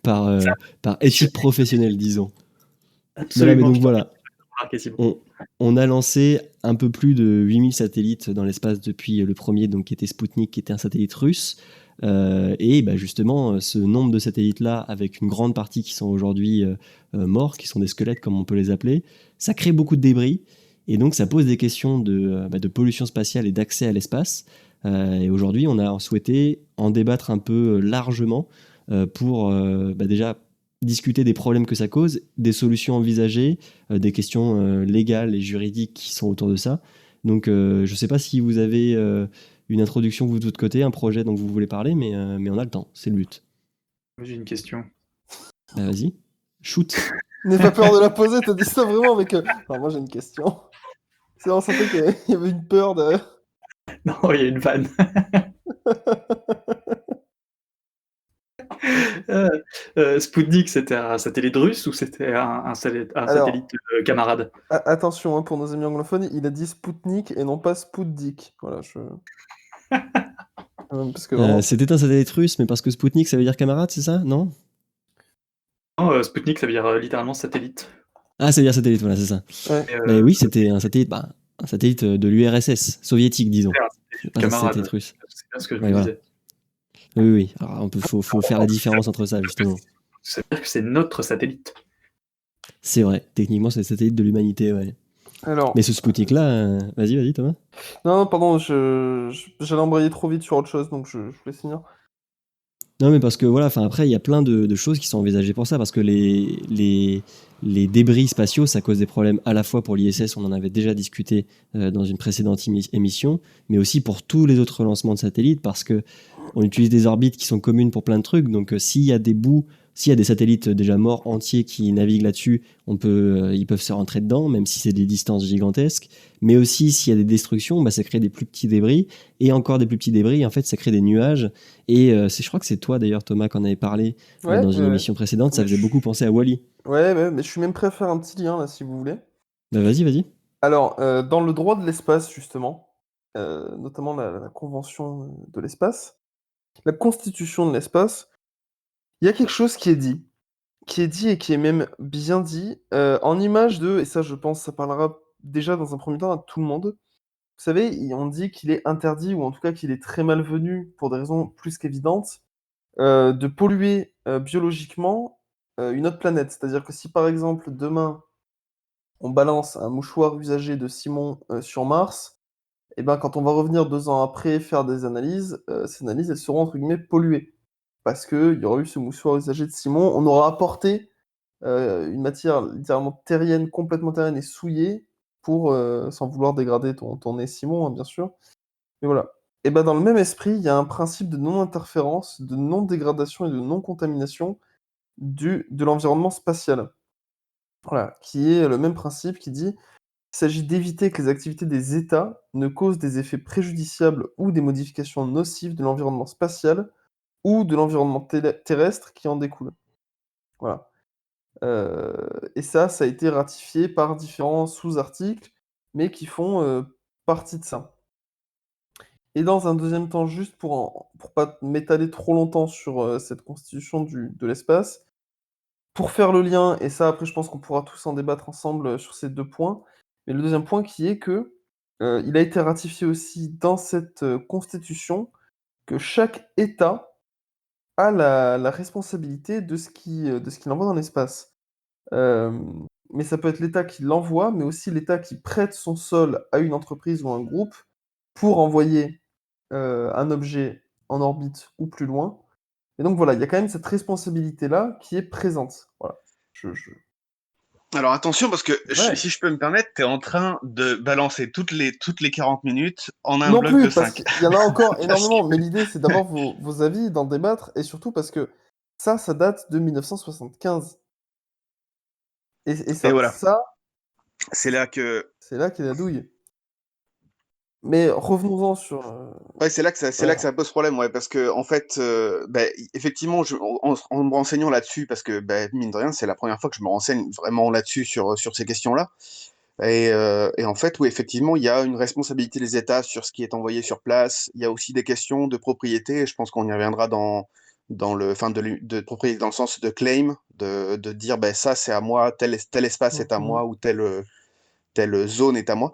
Par éthique professionnelle, disons. Absolument. Mais donc je t'en voilà. remarque, Simon. On a lancé un peu plus de 8000 satellites dans l'espace depuis le premier, donc qui était Sputnik, qui était un satellite russe. Et justement, ce nombre de satellites-là, avec une grande partie qui sont aujourd'hui morts, qui sont des squelettes comme on peut les appeler, ça crée beaucoup de débris. Et donc ça pose des questions de pollution spatiale et d'accès à l'espace. Et aujourd'hui, on a souhaité en débattre un peu largement pour déjà discuter des problèmes que ça cause, des solutions envisagées, des questions légales et juridiques qui sont autour de ça. Donc je ne sais pas si vous avez une introduction vous de votre côté, un projet dont vous voulez parler, mais on a le temps, c'est le but. J'ai une question. Vas-y, shoot. N'aie pas peur de la poser, t'as dit ça vraiment avec. Alors moi j'ai une question. C'est on sentait qu'il y avait une peur de. Non, il y a une vanne. Sputnik, c'était un satellite russe ou c'était un satellite camarade? Attention, hein, pour nos amis anglophones, il a dit Sputnik et non pas Sputnik. Voilà, parce que vraiment... C'était un satellite russe, mais parce que Sputnik, ça veut dire camarade, c'est ça? Non? Non, Sputnik, ça veut dire littéralement satellite. Ah, ça veut dire satellite, voilà, c'est ça. Ouais. Mais oui, c'était un satellite de l'URSS, soviétique, disons. Pas un Camarade. satellite russe. C'est bien ce que je Ouais, me voilà. disais. Oui. Alors, faut faire la différence entre ça, justement. C'est-à-dire que c'est notre satellite. C'est vrai, techniquement, c'est le satellite de l'humanité, ouais. Alors... Mais ce Sputnik-là, vas-y, Thomas. Non, pardon, j'allais embrayer trop vite sur autre chose, donc je voulais finir. Non, mais parce que voilà, enfin après, il y a plein de choses qui sont envisagées pour ça, parce que les débris spatiaux, ça cause des problèmes à la fois pour l'ISS, on en avait déjà discuté dans une précédente émission, mais aussi pour tous les autres lancements de satellites, parce que on utilise des orbites qui sont communes pour plein de trucs, donc s'il y a des bouts, s'il y a des satellites déjà morts entiers qui naviguent là-dessus, ils peuvent se rentrer dedans, même si c'est des distances gigantesques, mais aussi s'il y a des destructions, bah, ça crée des plus petits débris, et encore des plus petits débris, et en fait ça crée des nuages. Et je crois que c'est toi d'ailleurs, Thomas, qu'on avait parlé Ouais, dans une émission précédente. Ça mais faisait beaucoup penser à Wall-E. ouais, mais je suis même prêt à faire un petit lien là si vous voulez. Bah vas-y, vas-y. Alors, dans le droit de l'espace, justement, notamment la convention de l'espace, la constitution de l'espace, il y a quelque chose qui est dit et qui est même bien dit, en image de, et ça je pense ça parlera déjà dans un premier temps à tout le monde. Vous savez, on dit qu'il est interdit, ou en tout cas qu'il est très malvenu, pour des raisons plus qu'évidentes, de polluer biologiquement une autre planète. C'est-à-dire que si par exemple demain on balance un mouchoir usagé de Simon sur Mars, et ben quand on va revenir 2 ans après faire des analyses, ces analyses elles seront entre guillemets polluées. Parce qu'il y aura eu ce mouchoir usagé de Simon, on aura apporté une matière littéralement terrienne, complètement terrienne et souillée, pour, sans vouloir dégrader ton nez Simon, hein, bien sûr. Mais voilà. Et ben dans le même esprit, il y a un principe de non-interférence, de non-dégradation et de non-contamination de l'environnement spatial. Voilà, qui est le même principe qui dit: «Il s'agit d'éviter que les activités des États ne causent des effets préjudiciables ou des modifications nocives de l'environnement spatial ou de l'environnement terrestre qui en découle». Voilà. Et ça a été ratifié par différents sous-articles, mais qui font, partie de ça. Et dans un deuxième temps, juste pour pas m'étaler trop longtemps sur, cette constitution de l'espace, pour faire le lien, et ça après je pense qu'on pourra tous en débattre ensemble, sur ces 2 points. Mais le deuxième point qui est que, il a été ratifié aussi dans cette, constitution, que chaque État a la responsabilité de ce qu'il envoie dans l'espace. Mais ça peut être l'État qui l'envoie, mais aussi l'État qui prête son sol à une entreprise ou un groupe pour envoyer, un objet en orbite ou plus loin. Et donc voilà, il y a quand même cette responsabilité-là qui est présente. Voilà. Je Alors attention, parce que Ouais. si je peux me permettre, tu es en train de balancer toutes les 40 minutes en un Non bloc de plus, parce 5. qu'il y en a encore Parce énormément, que- mais l'idée c'est d'avoir vos avis, d'en débattre, et surtout parce que ça date de 1975. Et Et ça voilà, ça, c'est là que c'est là qu'est la douille. Mais revenons-en sur, ouais, c'est là que ça pose problème, ouais, parce que en fait, effectivement, en me renseignant là-dessus, parce que mine de rien, c'est la première fois que je me renseigne vraiment là-dessus sur ces questions-là. Et en fait, oui, effectivement, il y a une responsabilité des États sur ce qui est envoyé sur place. Il y a aussi des questions de propriété, et je pense qu'on y reviendra dans le, enfin, de propriété dans le sens de claim, de dire, ça c'est à moi, tel espace est à mmh moi, ou telle zone est à moi.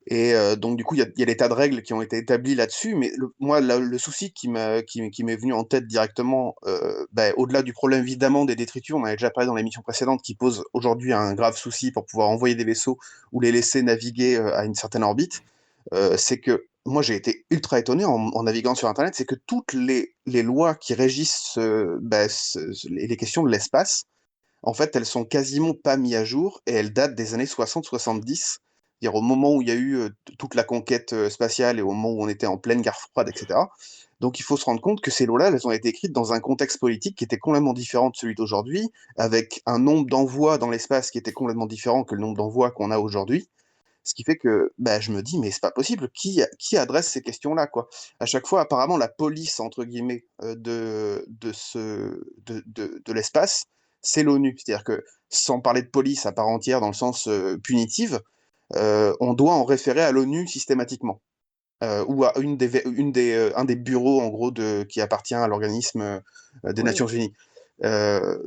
Et donc, du coup, il y a des tas de règles qui ont été établies là-dessus, mais moi, le souci qui m'est venu en tête directement, au-delà du problème évidemment des détritus, on en avait déjà parlé dans l'émission précédente, qui pose aujourd'hui un grave souci pour pouvoir envoyer des vaisseaux ou les laisser naviguer à une certaine orbite, c'est que moi j'ai été ultra étonné en naviguant sur Internet, c'est que toutes les lois qui régissent les questions de l'espace, en fait, elles sont quasiment pas mises à jour et elles datent des années 60-70, c'est-à-dire au moment où il y a eu toute la conquête spatiale et au moment où on était en pleine guerre froide, etc. Donc il faut se rendre compte que ces lois-là, elles ont été écrites dans un contexte politique qui était complètement différent de celui d'aujourd'hui, avec un nombre d'envois dans l'espace qui était complètement différent que le nombre d'envois qu'on a aujourd'hui. Ce qui fait que je me dis, mais c'est pas possible, qui adresse ces questions-là, quoi. À chaque fois, apparemment, la police, entre guillemets, de l'espace, c'est l'ONU. C'est-à-dire que, sans parler de police à part entière dans le sens punitive, on doit en référer à l'ONU systématiquement. Ou à un des bureaux, en gros, qui appartient à l'organisme des Oui. Nations Unies.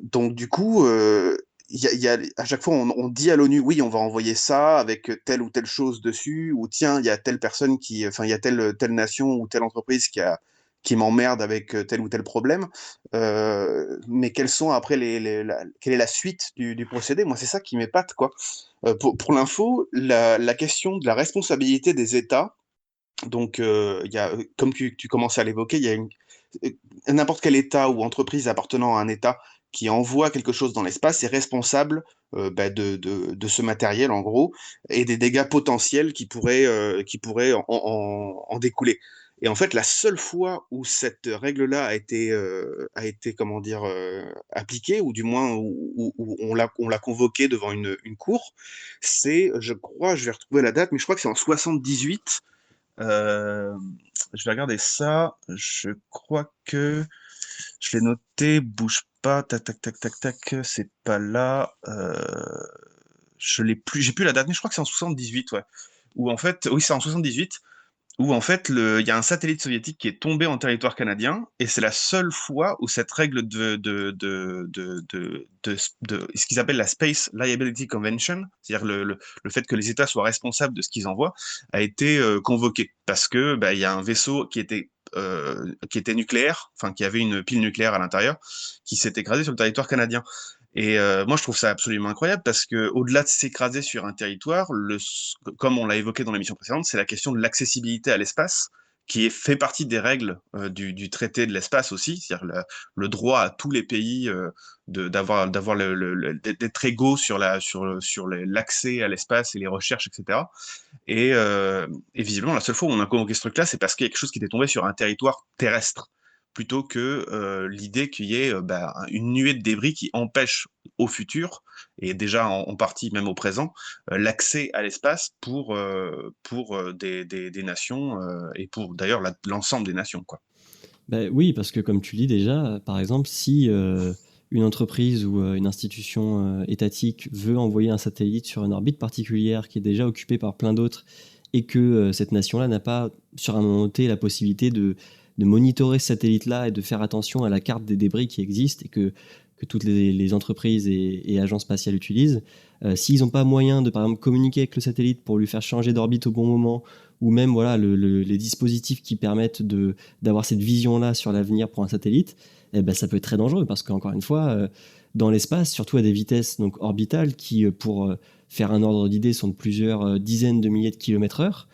Donc, du coup, à chaque fois, on dit à l'ONU, oui, on va envoyer ça avec telle ou telle chose dessus, ou tiens, il y a telle personne enfin, il y a telle nation ou telle entreprise qui m'emmerde avec tel ou tel problème. Mais quelles sont après quelle est la suite du procédé? Moi, c'est ça qui m'épate, quoi. Pour l'info, la question de la responsabilité des États Donc, comme tu commençais à l'évoquer, il y a n'importe quel État ou entreprise appartenant à un État qui envoie quelque chose dans l'espace est responsable de ce matériel, en gros, et des dégâts potentiels qui pourraient en découler. Et en fait, la seule fois où cette règle-là a été, comment dire, appliquée, ou du moins où on l'a convoquée devant une cour, c'est, je crois, je vais retrouver la date, mais je crois que c'est en 78. euh, je vais regarder ça. Je crois que je l'ai noté. Bouge pas. Tac, tac, tac, tac, tac. C'est pas là. Je l'ai plus. J'ai plus la date, mais je crois que c'est en 78, ouais. Ou en fait, oui, c'est en 78 où en fait il y a un satellite soviétique qui est tombé en territoire canadien, et c'est la seule fois où cette règle de ce qu'ils appellent la Space Liability Convention, c'est-à-dire le fait que les États soient responsables de ce qu'ils envoient, a été convoquée. Parce que bah, il y a un vaisseau qui était nucléaire, enfin qui avait une pile nucléaire à l'intérieur, qui s'est écrasé sur le territoire canadien. Et moi, je trouve ça absolument incroyable parce que, au-delà de s'écraser sur un territoire, comme on l'a évoqué dans l'émission précédente, c'est la question de l'accessibilité à l'espace fait partie des règles du traité de l'espace aussi, c'est-à-dire le droit à tous les pays d'être égaux sur l'accès à l'espace et les recherches, etc. Et visiblement, la seule fois où on a convoqué ce truc-là, c'est parce qu'il y a quelque chose qui était tombé sur un territoire terrestre, plutôt que l'idée qu'il y ait une nuée de débris qui empêche au futur, et déjà en partie même au présent, l'accès à l'espace pour des nations, et pour d'ailleurs l'ensemble des nations, quoi. Ben oui, parce que comme tu le dis déjà, par exemple, si une entreprise ou une institution étatique veut envoyer un satellite sur une orbite particulière qui est déjà occupée par plein d'autres, et que cette nation-là n'a pas, sur un moment T, la possibilité de monitorer ce satellite-là et de faire attention à la carte des débris qui existent et que toutes les entreprises et agences spatiales utilisent, s'ils n'ont pas moyen de, par exemple, communiquer avec le satellite pour lui faire changer d'orbite au bon moment, ou même voilà, les dispositifs qui permettent d'avoir cette vision-là sur l'avenir pour un satellite, eh ben, ça peut être très dangereux parce qu'encore une fois, dans l'espace, surtout à des vitesses donc, orbitales qui, pour faire un ordre d'idée, sont de plusieurs dizaines de milliers de kilomètres heure,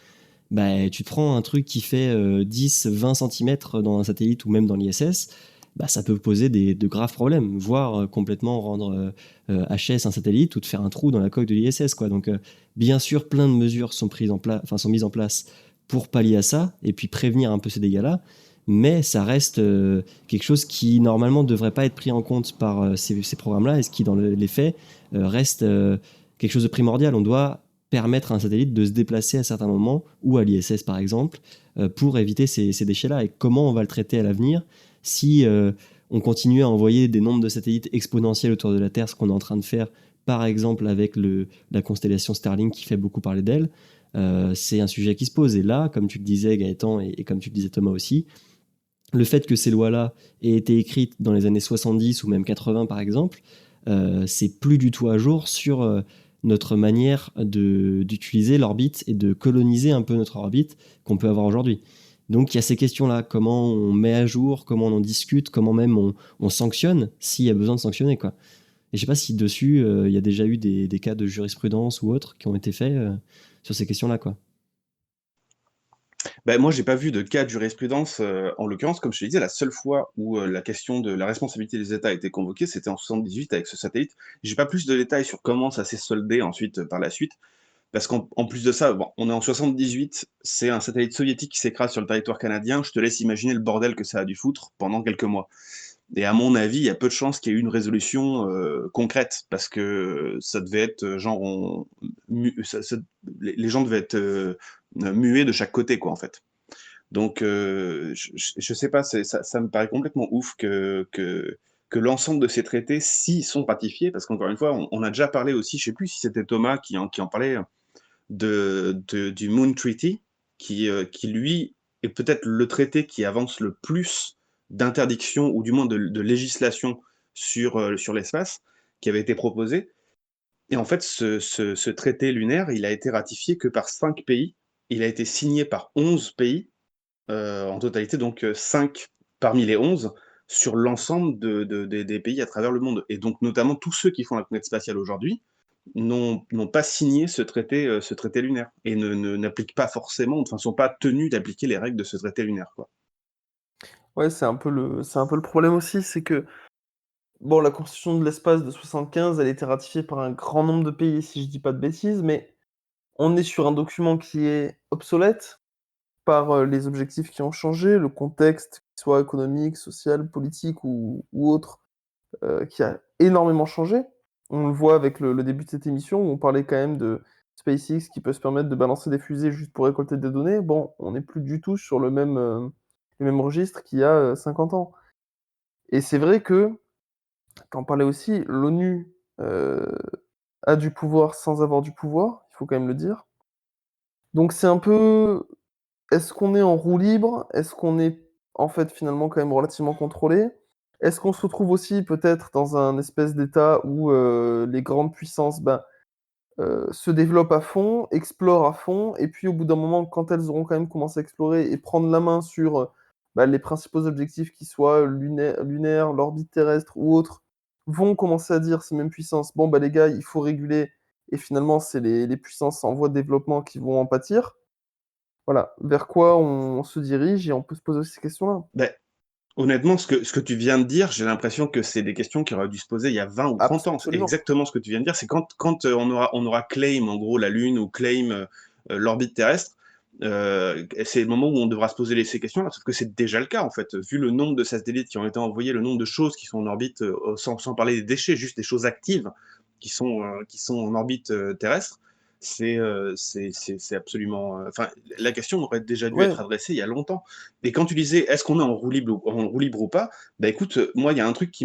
bah, tu te prends un truc qui fait 10-20 cm dans un satellite ou même dans l'ISS, bah, ça peut poser de graves problèmes, voire complètement rendre HS un satellite ou te faire un trou dans la coque de l'ISS, quoi. Donc, bien sûr, plein de mesures sont mises en place pour pallier à ça et puis prévenir un peu ces dégâts-là, mais ça reste quelque chose qui, normalement, ne devrait pas être pris en compte par ces programmes-là, et ce qui, dans les faits, reste quelque chose de primordial. On doit permettre à un satellite de se déplacer à certains moments, ou à l'ISS par exemple, pour éviter ces déchets-là. Et comment on va le traiter à l'avenir si on continue à envoyer des nombres de satellites exponentiels autour de la Terre, ce qu'on est en train de faire par exemple avec la constellation Starlink qui fait beaucoup parler d'elle. C'est un sujet qui se pose. Et là, comme tu le disais Gaëtan, et comme tu le disais Thomas aussi, le fait que ces lois-là aient été écrites dans les années 70 ou même 80 par exemple, c'est plus du tout à jour sur notre manière d'utiliser l'orbite et de coloniser un peu notre orbite qu'on peut avoir aujourd'hui. Donc il y a ces questions-là, comment on met à jour, comment on en discute, comment même on sanctionne s'il y a besoin de sanctionner, quoi. Et je sais pas si dessus il y a déjà eu des cas de jurisprudence ou autres qui ont été faits sur ces questions-là, quoi. Ben, moi, j'ai pas vu de cas de jurisprudence. En l'occurrence, comme je te disais, la seule fois où la question de la responsabilité des États a été convoquée, c'était en 78 avec ce satellite. J'ai pas plus de détails sur comment ça s'est soldé ensuite par la suite, parce qu'en plus de ça, bon, on est en 78, c'est un satellite soviétique qui s'écrase sur le territoire canadien. Je te laisse imaginer le bordel que ça a dû foutre pendant quelques mois. Et à mon avis, il y a peu de chances qu'il y ait eu une résolution concrète, parce que ça devait être genre, les gens devaient être muets de chaque côté, quoi, en fait. Donc, je sais pas, ça me paraît complètement ouf que l'ensemble de ces traités, s'ils sont ratifiés, parce qu'encore une fois, on a déjà parlé aussi, je sais plus si c'était Thomas qui en parlait, du Moon Treaty, qui lui est peut-être le traité qui avance le plus d'interdiction, ou du moins de législation sur l'espace, qui avait été proposé. Et en fait, ce traité lunaire, il a été ratifié que par 5 pays. Il a été signé par 11 pays, en totalité, donc 5 parmi les 11, sur l'ensemble des pays à travers le monde. Et donc, notamment tous ceux qui font la conquête spatiale aujourd'hui, n'ont pas signé ce traité lunaire et n'appliquent pas forcément, enfin, sont pas tenus d'appliquer les règles de ce traité lunaire, quoi. Ouais, c'est un peu le problème aussi, c'est que, bon, la constitution de l'espace de 75, elle a été ratifiée par un grand nombre de pays, si je dis pas de bêtises, mais on est sur un document qui est obsolète par, les objectifs qui ont changé, le contexte, qu'il soit économique, social, politique ou autre, qui a énormément changé. On le voit avec le début de cette émission où on parlait quand même de SpaceX qui peut se permettre de balancer des fusées juste pour récolter des données. Bon, on n'est plus du tout sur le même registre qu'il y a, 50 ans et c'est vrai que, tu en parlais aussi, l'ONU, a du pouvoir sans avoir du pouvoir, il faut quand même le dire. Donc c'est un peu est-ce qu'on est en roue libre? Est-ce qu'on est, en fait, finalement, quand même relativement contrôlé? Est-ce qu'on se retrouve aussi peut-être dans un espèce d'état où, les grandes puissances, ben, se développent à fond, explorent à fond et puis au bout d'un moment, quand elles auront quand même commencé à explorer et prendre la main sur, bah, les principaux objectifs qui soient lunaires, l'orbite terrestre ou autres, vont commencer à dire ces mêmes puissances: «Bon, bah, les gars, il faut réguler» et finalement, c'est les puissances en voie de développement qui vont en pâtir. Voilà, vers quoi on se dirige et on peut se poser aussi ces questions-là. Beh, honnêtement, ce que tu viens de dire, j'ai l'impression que c'est des questions qui auraient dû se poser il y a 20 ou 30 ans. C'est Absolument. exactement ce que tu viens de dire. C'est quand on aura claim, en gros, la Lune ou claim l'orbite terrestre, c'est le moment où on devra se poser ces questions-là, sauf que c'est déjà le cas, en fait. Vu le nombre de satellites qui ont été envoyés, le nombre de choses qui sont en orbite, sans parler des déchets, juste des choses actives qui sont en orbite terrestre, c'est absolument. Enfin, la question aurait déjà dû Ouais, être adressée il y a longtemps. Et quand tu disais, est-ce qu'on est en roue libre ou pas? Bah écoute, moi, il y a un truc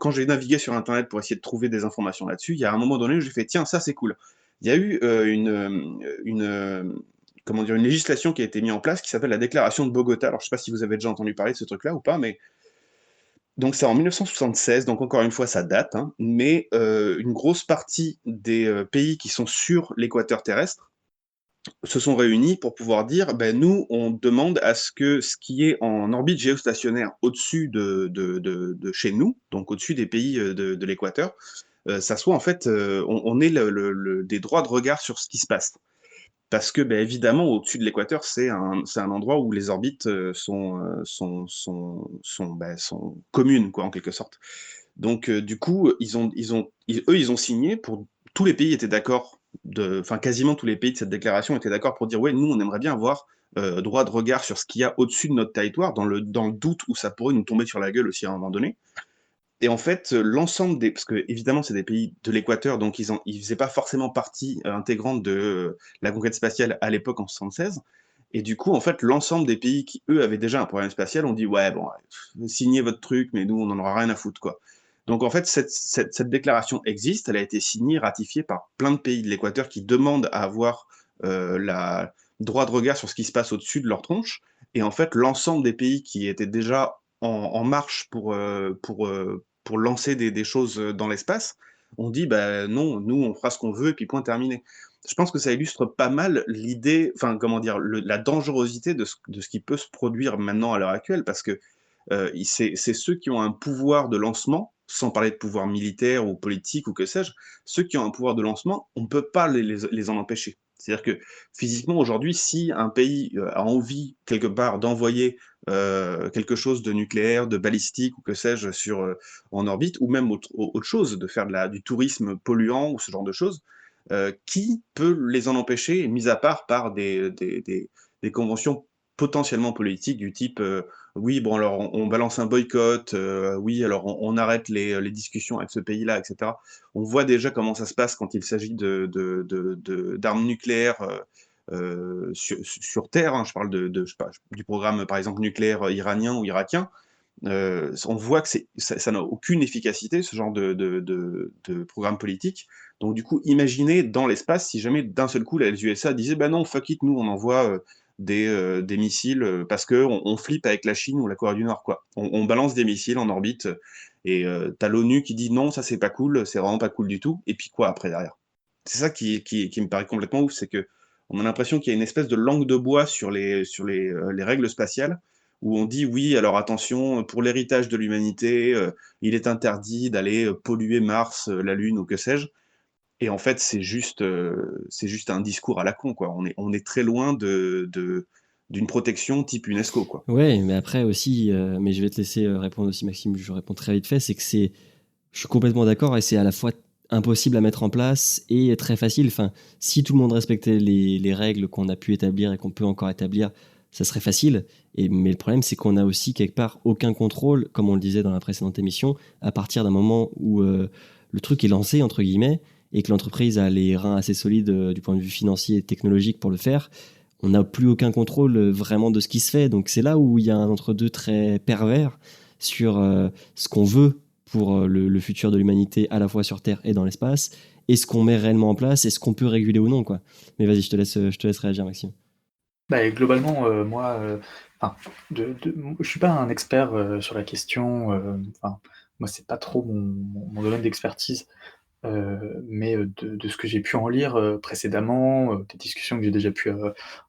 quand j'ai navigué sur Internet pour essayer de trouver des informations là-dessus, il y a un moment donné où j'ai fait, tiens, ça c'est cool. Il y a eu comment dire, une législation qui a été mise en place qui s'appelle la déclaration de Bogota. Alors, je sais pas si vous avez déjà entendu parler de ce truc-là ou pas, mais donc c'est en 1976, donc encore une fois, ça date, hein, mais une grosse partie des pays qui sont sur l'équateur terrestre se sont réunis pour pouvoir dire, ben nous, on demande à ce que ce qui est en orbite géostationnaire au-dessus de chez nous, donc au-dessus des pays de l'équateur, ça soit en fait, on ait des droits de regard sur ce qui se passe. Parce que, ben évidemment, au-dessus de l'équateur, c'est un endroit où les orbites sont communes, quoi, en quelque sorte. Donc, du coup, ils ont signé pour tous les pays étaient d'accord, enfin quasiment tous les pays de cette déclaration étaient d'accord pour dire ouais, nous, on aimerait bien avoir droit de regard sur ce qu'il y a au-dessus de notre territoire, dans le doute où ça pourrait nous tomber sur la gueule aussi à un moment donné. Et en fait, l'ensemble des, parce que évidemment, c'est des pays de l'équateur, donc ils faisaient pas forcément partie intégrante de la conquête spatiale à l'époque en 76. Et du coup, en fait, l'ensemble des pays qui, eux, avaient déjà un programme spatial ont dit ouais, bon, signez votre truc, mais nous, on n'en aura rien à foutre, quoi. Donc en fait, cette déclaration existe, elle a été signée, ratifiée par plein de pays de l'équateur qui demandent à avoir la droit de regard sur ce qui se passe au-dessus de leur tronche. Et en fait, l'ensemble des pays qui étaient déjà en marche pour lancer des choses dans l'espace, ont dit bah non, nous on fera ce qu'on veut et puis point terminé. Je pense que ça illustre pas mal l'idée, enfin comment dire, la dangerosité de ce qui peut se produire maintenant à l'heure actuelle, parce que c'est ceux qui ont un pouvoir de lancement, sans parler de pouvoir militaire ou politique ou que sais-je, ceux qui ont un pouvoir de lancement, on ne peut pas les en empêcher. C'est-à-dire que physiquement, aujourd'hui, si un pays a envie, quelque part, d'envoyer quelque chose de nucléaire, de balistique ou que sais-je en orbite, ou même autre chose, de faire du tourisme polluant ou ce genre de choses, qui peut les en empêcher, mis à part par des conventions potentiellement politiques du type oui, bon, alors on balance un boycott, oui, alors on arrête les discussions avec ce pays-là, etc. On voit déjà comment ça se passe quand il s'agit d'armes nucléaires sur Terre. Hein. Je parle je sais pas, du programme, par exemple, nucléaire iranien ou irakien. On voit que ça n'a aucune efficacité, ce genre de programme politique. Donc du coup, imaginez dans l'espace, si jamais d'un seul coup, les USA disaient, bah non, fuck it, nous, on envoie des missiles parce qu'on flippe avec la Chine ou la Corée du Nord, quoi. On balance des missiles en orbite et t'as l'ONU qui dit non, ça c'est pas cool, c'est vraiment pas cool du tout. Et puis quoi après derrière? C'est ça qui me paraît complètement ouf, c'est que on a l'impression qu'il y a une espèce de langue de bois sur les règles spatiales où on dit oui, alors attention, pour l'héritage de l'humanité, il est interdit d'aller polluer Mars, la Lune ou que sais-je. Et en fait, c'est juste un discours à la con, quoi. On est très loin d'une protection type UNESCO, quoi. Ouais, mais après aussi, mais je vais te laisser répondre aussi, Maxime, je réponds très vite fait, c'est que je suis complètement d'accord et c'est à la fois impossible à mettre en place et très facile. Enfin, si tout le monde respectait les règles qu'on a pu établir et qu'on peut encore établir, ça serait facile. Mais le problème, c'est qu'on a aussi quelque part aucun contrôle, comme on le disait dans la précédente émission, à partir d'un moment où le truc est lancé, entre guillemets, et que l'entreprise a les reins assez solides du point de vue financier et technologique pour le faire. On n'a plus aucun contrôle vraiment de ce qui se fait. Donc c'est là où il y a un entre-deux très pervers sur ce qu'on veut pour le futur de l'humanité à la fois sur Terre et dans l'espace, et ce qu'on met réellement en place, et ce qu'on peut réguler ou non, quoi. Mais vas-y, je te laisse réagir, Maxime. Bah, globalement, moi, enfin, je suis pas un expert sur la question. Enfin, moi, c'est pas trop mon domaine d'expertise. Mais de ce que j'ai pu en lire précédemment, des discussions que j'ai déjà pu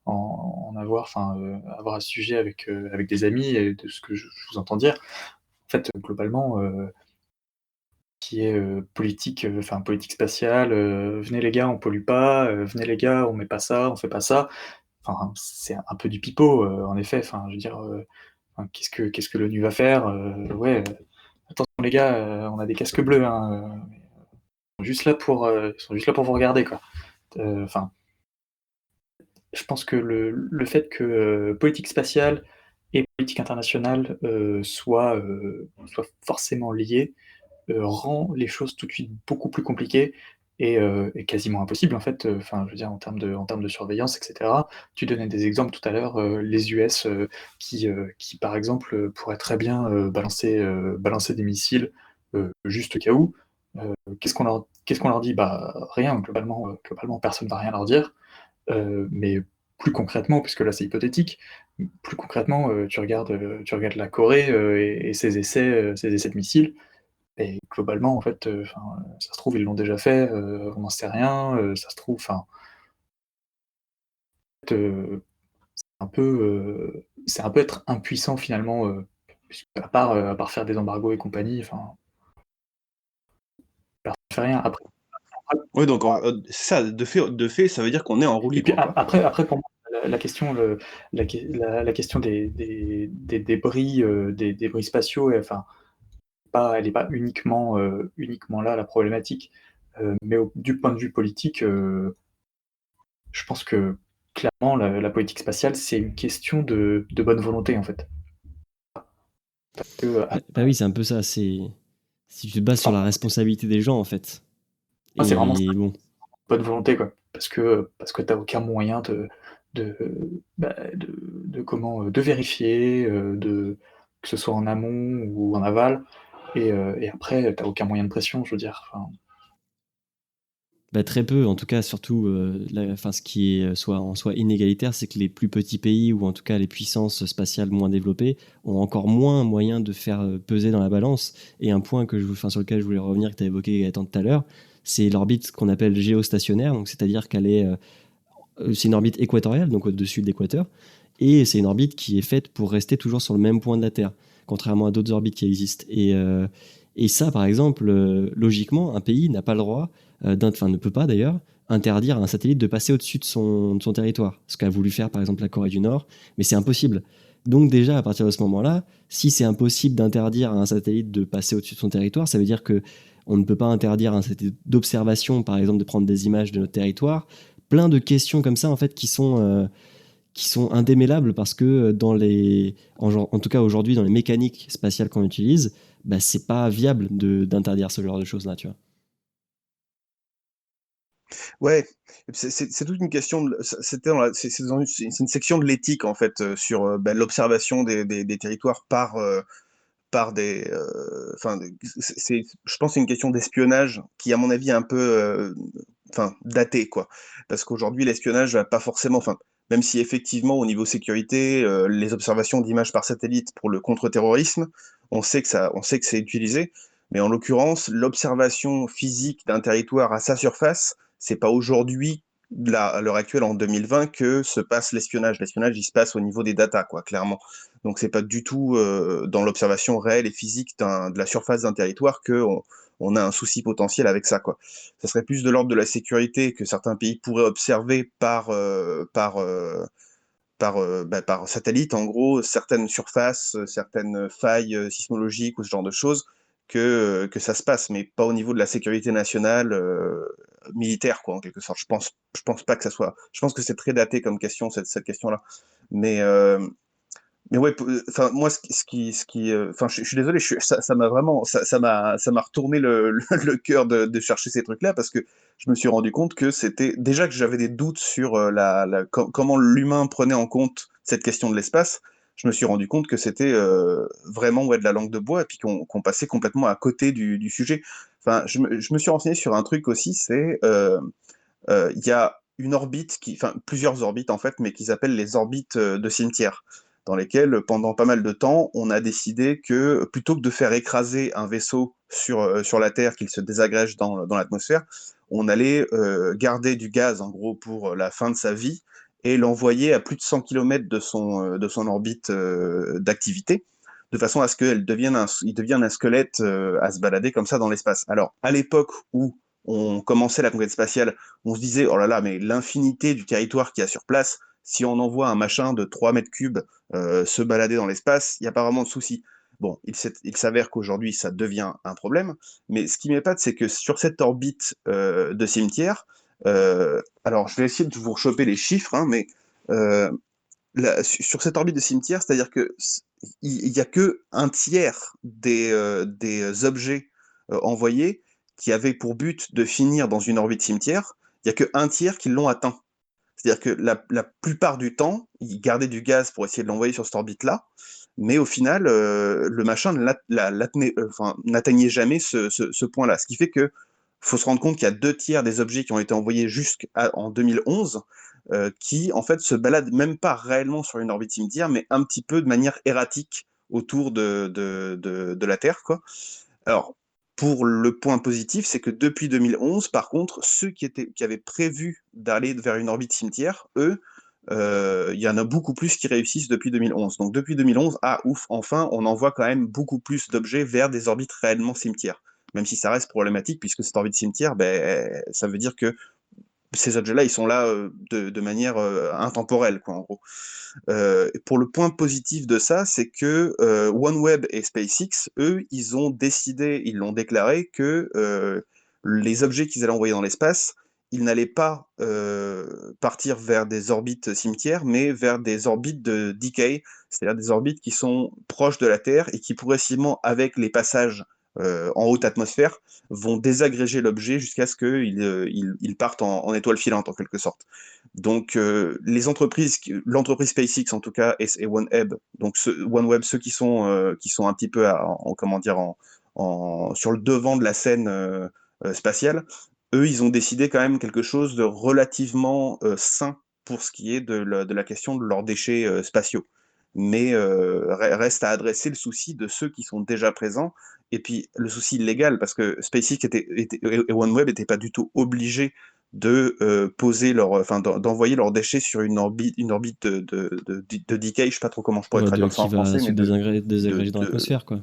en avoir, enfin, avoir à ce sujet avec des amis et de ce que je vous entends dire. En fait, globalement, qui est politique, enfin politique spatiale, venez les gars, on pollue pas, venez les gars, on met pas ça, on fait pas ça. Enfin, c'est un peu du pipeau, en effet. Enfin, je veux dire, enfin, qu'est-ce que l'ONU va faire? Ouais, attention les gars, on a des casques bleus, hein, ils sont juste là pour vous regarder, quoi. Enfin, je pense que le fait que politique spatiale et politique internationale soient forcément liées, rend les choses tout de suite beaucoup plus compliquées et quasiment impossibles, en fait. Enfin, je veux dire, en termes de surveillance, etc. Tu donnais des exemples tout à l'heure, les US qui, par exemple, pourraient très bien balancer des missiles juste au cas où. Qu'est-ce qu'on leur dit? Bah, rien, globalement, personne ne va rien leur dire. Mais plus concrètement, puisque là c'est hypothétique, plus concrètement, tu regardes la Corée et ses essais de missiles, et globalement, en fait, ça se trouve, ils l'ont déjà fait, on n'en sait rien, ça se trouve, enfin, un peu, c'est un peu être impuissant finalement, puisque à part faire des embargos et compagnie, enfin, personne ne fait rien. Oui, donc ça, de fait, ça veut dire qu'on est en roue Et puis libre, quoi. après pour moi, la question, la question des débris, des débris spatiaux, et enfin, elle est pas uniquement là la problématique. Mais du point de vue politique, je pense que clairement la politique spatiale, c'est une question de bonne volonté en fait. Que, Bah oui, c'est un peu ça. C'est si tu te bases sur la enfin, responsabilité des gens, en fait. moi, c'est vraiment ça, Et bon, bonne volonté quoi. Parce que tu as aucun moyen de, de vérifier, que ce soit en amont ou en aval. Et après, tu aucun moyen de pression, je veux dire. Enfin, bah, très peu, en tout cas, surtout, enfin, ce qui est en soi inégalitaire, c'est que les plus petits pays, ou en tout cas les puissances spatiales moins développées, ont encore moins moyen de faire peser dans la balance. Et un point enfin, sur lequel je voulais revenir, que tu as évoqué Gaëtan tout à l'heure, c'est l'orbite qu'on appelle géostationnaire, donc c'est-à-dire qu'elle est, c'est une orbite équatoriale, donc au-dessus de l'équateur, et c'est une orbite qui est faite pour rester toujours sur le même point de la Terre, contrairement à d'autres orbites qui existent. Et ça, par exemple, logiquement, un pays n'a pas le droit, enfin ne peut pas d'ailleurs, interdire à un satellite de passer au-dessus de son territoire. Ce qu'a voulu faire par exemple la Corée du Nord, mais c'est impossible. Donc déjà, à partir de ce moment-là, si c'est impossible d'interdire à un satellite de passer au-dessus de son territoire, ça veut dire que on ne peut pas interdire à un satellite d'observation, par exemple, de prendre des images de notre territoire. Plein de questions comme ça, en fait, qui sont indémêlables parce que en tout cas aujourd'hui, dans les mécaniques spatiales qu'on utilise, bah, c'est pas viable d'interdire ce genre de choses-là, tu vois. Ouais, c'est toute une question c'était c'est une section de l'éthique, en fait, sur bah, l'observation des territoires par enfin, je pense que c'est une question d'espionnage qui, à mon avis, est un peu enfin, datée, quoi. Parce qu'aujourd'hui, l'espionnage va pas forcément, enfin, même si effectivement, au niveau sécurité, les observations d'images par satellite pour le contre-terrorisme, on sait que c'est utilisé, mais en l'occurrence, l'observation physique d'un territoire à sa surface, c'est pas aujourd'hui là, à l'heure actuelle, en 2020, que se passe l'espionnage. L'espionnage, il se passe au niveau des datas, quoi, clairement. Donc, c'est pas du tout dans l'observation réelle et physique de la surface d'un territoire on a un souci potentiel avec ça, quoi. Ça serait plus de l'ordre de la sécurité que certains pays pourraient observer par satellite, en gros, certaines surfaces, certaines failles sismologiques ou ce genre de choses, que ça se passe, mais pas au niveau de la sécurité nationale militaire, quoi, en quelque sorte. Je pense pas que ça soit. Je pense que c'est très daté comme question, cette question-là. Mais, mais ouais, enfin moi, enfin, je suis désolé, ça m'a vraiment, ça m'a retourné le cœur de chercher ces trucs-là parce que je me suis rendu compte que c'était déjà que j'avais des doutes sur comment l'humain prenait en compte cette question de l'espace. Je me suis rendu compte que c'était vraiment de la langue de bois et puis qu'on passait complètement à côté du sujet. Enfin, je me suis renseigné sur un truc aussi, c'est il y a une orbite enfin plusieurs orbites en fait, mais qu'ils appellent les orbites de cimetière, dans lesquelles pendant pas mal de temps, on a décidé que plutôt que de faire écraser un vaisseau sur la Terre, qu'il se désagrège dans l'atmosphère, on allait garder du gaz en gros pour la fin de sa vie et l'envoyer à plus de 100 km de son orbite d'activité, de façon à ce qu'il devienne un squelette à se balader comme ça dans l'espace. Alors, à l'époque où on commençait la conquête spatiale, on se disait, oh là là, mais l'infinité du territoire qu'il y a sur place, si on envoie un machin de 3 mètres cubes se balader dans l'espace, il n'y a pas vraiment de souci. Bon, il s'avère qu'aujourd'hui, ça devient un problème, mais ce qui m'épate, c'est que sur cette orbite de cimetière, alors je vais essayer de vous rechoper les chiffres, hein, mais sur cette orbite de cimetière, c'est-à-dire que il n'y a que un tiers des objets envoyés qui avaient pour but de finir dans une orbite cimetière, il n'y a que un tiers qui l'ont atteint. C'est-à-dire que la plupart du temps, ils gardaient du gaz pour essayer de l'envoyer sur cette orbite-là, mais au final, le machin n'atteignait jamais ce point-là. Ce qui fait que faut se rendre compte qu'il y a 2 tiers des objets qui ont été envoyés jusqu'en 2011 qui, en fait, se baladent même pas réellement sur une orbite cimetière, mais un petit peu de manière erratique autour de la Terre, quoi. Alors, pour le point positif, c'est que depuis 2011, par contre, ceux qui avaient prévu d'aller vers une orbite cimetière, eux, il y en a beaucoup plus qui réussissent depuis 2011. Donc depuis 2011, ah ouf, enfin, on envoie quand même beaucoup plus d'objets vers des orbites réellement cimetières. Même si ça reste problématique, puisque cette orbite cimetière, ben, ça veut dire que ces objets-là, ils sont là de manière intemporelle, quoi, en gros. Pour le point positif de ça, c'est que OneWeb et SpaceX, eux, ils l'ont déclaré que les objets qu'ils allaient envoyer dans l'espace, ils n'allaient pas partir vers des orbites cimetières, mais vers des orbites de decay, c'est-à-dire des orbites qui sont proches de la Terre et qui progressivement, avec les passages en haute atmosphère, vont désagréger l'objet jusqu'à ce qu'il parte en étoile filante, en quelque sorte. Donc, l'entreprise SpaceX en tout cas et OneWeb, donc OneWeb, ceux qui sont un petit peu sur le devant de la scène spatiale, eux, ils ont décidé quand même quelque chose de relativement sain pour ce qui est de la question de leurs déchets spatiaux. Mais reste à adresser le souci de ceux qui sont déjà présents, et puis le souci légal, parce que SpaceX et OneWeb n'étaient pas du tout obligés de d'envoyer leurs déchets sur une orbite de decay, je sais pas trop comment je pourrais traduire ça en français, mais désagréger dans l'atmosphère, quoi.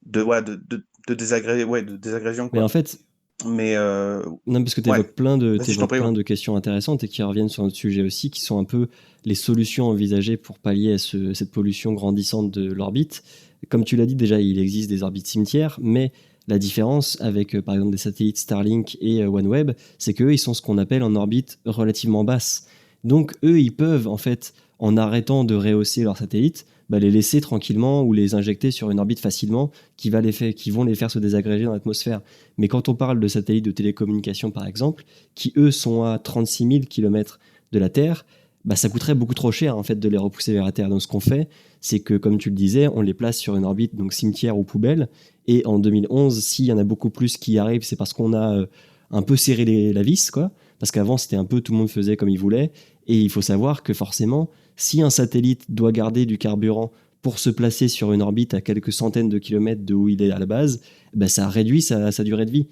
De désagrésion, Mais quoi. en fait, mais non, parce que tu évoques plein Vas-y, de questions intéressantes et qui reviennent sur notre sujet aussi, qui sont un peu les solutions envisagées pour pallier à cette pollution grandissante de l'orbite. Comme tu l'as dit déjà, il existe des orbites cimetières, mais la différence avec, par exemple, des satellites Starlink et OneWeb, c'est qu'eux, ils sont ce qu'on appelle en orbite relativement basse. Donc, eux, ils peuvent, en fait, en arrêtant de rehausser leurs satellites, les laisser tranquillement ou les injecter sur une orbite facilement qui vont les faire se désagréger dans l'atmosphère. Mais quand on parle de satellites de télécommunication, par exemple, qui, eux, sont à 36 000 km de la Terre, ça coûterait beaucoup trop cher en fait, de les repousser vers la Terre. Donc ce qu'on fait, c'est que, comme tu le disais, on les place sur une orbite, donc cimetière ou poubelle. Et en 2011, s'il y en a beaucoup plus qui arrivent, c'est parce qu'on a un peu serré la vis, quoi. Parce qu'avant, c'était un peu tout le monde faisait comme il voulait. Et il faut savoir que forcément, si un satellite doit garder du carburant pour se placer sur une orbite à quelques centaines de kilomètres de où il est à la base, ça réduit sa durée de vie.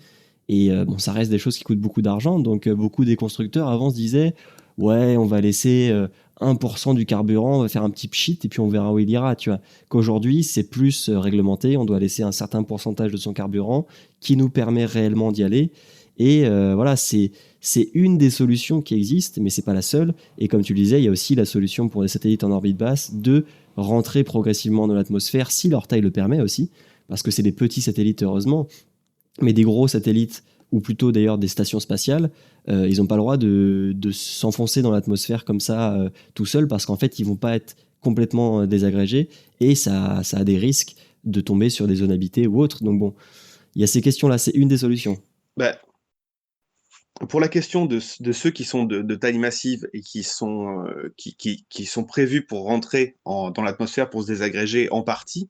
Et bon, ça reste des choses qui coûtent beaucoup d'argent, donc beaucoup des constructeurs avant se disaient ouais, on va laisser 1% du carburant, on va faire un petit pchit et puis on verra où il ira, tu vois. Qu'aujourd'hui, c'est plus réglementé, on doit laisser un certain pourcentage de son carburant qui nous permet réellement d'y aller. Et voilà, c'est une des solutions qui existent, mais c'est pas la seule. Et comme tu le disais, il y a aussi la solution pour les satellites en orbite basse de rentrer progressivement dans l'atmosphère si leur taille le permet aussi, parce que c'est des petits satellites heureusement, mais des gros satellites, ou plutôt d'ailleurs des stations spatiales, ils n'ont pas le droit de s'enfoncer dans l'atmosphère comme ça tout seul, parce qu'en fait ils vont pas être complètement désagrégés, et ça a des risques de tomber sur des zones habitées ou autres. Donc bon, il y a ces questions-là, c'est une des solutions. Bah, pour la question de ceux qui sont de taille massive et qui sont prévus pour rentrer dans l'atmosphère pour se désagréger en partie,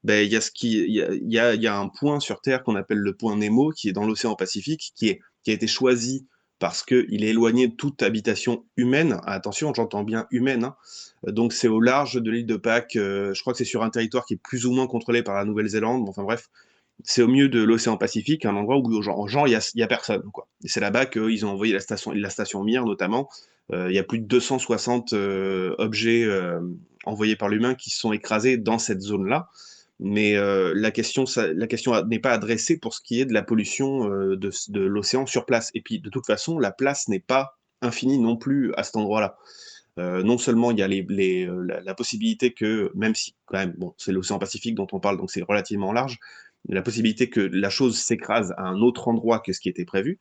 ben, il y a un point sur Terre qu'on appelle le point Nemo, qui est dans l'océan Pacifique, qui a été choisi parce qu'il est éloigné de toute habitation humaine. Attention, j'entends bien humaine, hein. Donc c'est au large de l'île de Pâques. Je crois que c'est sur un territoire qui est plus ou moins contrôlé par la Nouvelle-Zélande. Bon, enfin bref, c'est au milieu de l'océan Pacifique, un endroit où genre il y a personne, quoi. Et c'est là-bas qu'ils ont envoyé la station Mir notamment. Il y a plus de 260 objets envoyés par l'humain qui se sont écrasés dans cette zone-là. Mais la question n'est pas adressée pour ce qui est de la pollution de l'océan sur place. Et puis, de toute façon, la place n'est pas infinie non plus à cet endroit-là. Non seulement il y a la possibilité que, même si quand même, bon, c'est l'océan Pacifique dont on parle, donc c'est relativement large, la possibilité que la chose s'écrase à un autre endroit que ce qui était prévu.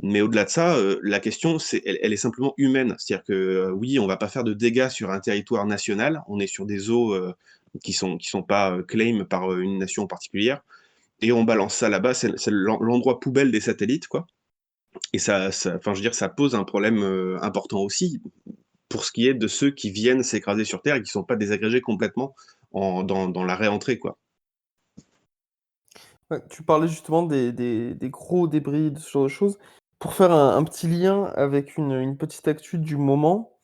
Mais au-delà de ça, la question, elle est simplement humaine. C'est-à-dire que oui, on va pas faire de dégâts sur un territoire national. On est sur des eaux qui sont pas claim par une nation particulière, et on balance ça là-bas. C'est l'endroit poubelle des satellites, quoi. Et enfin, je veux dire, ça pose un problème important aussi pour ce qui est de ceux qui viennent s'écraser sur Terre et qui sont pas désagrégés complètement dans la réentrée, quoi. Ouais, tu parlais justement des gros débris, de ce genre de choses. Pour faire un petit lien avec une petite actu du moment,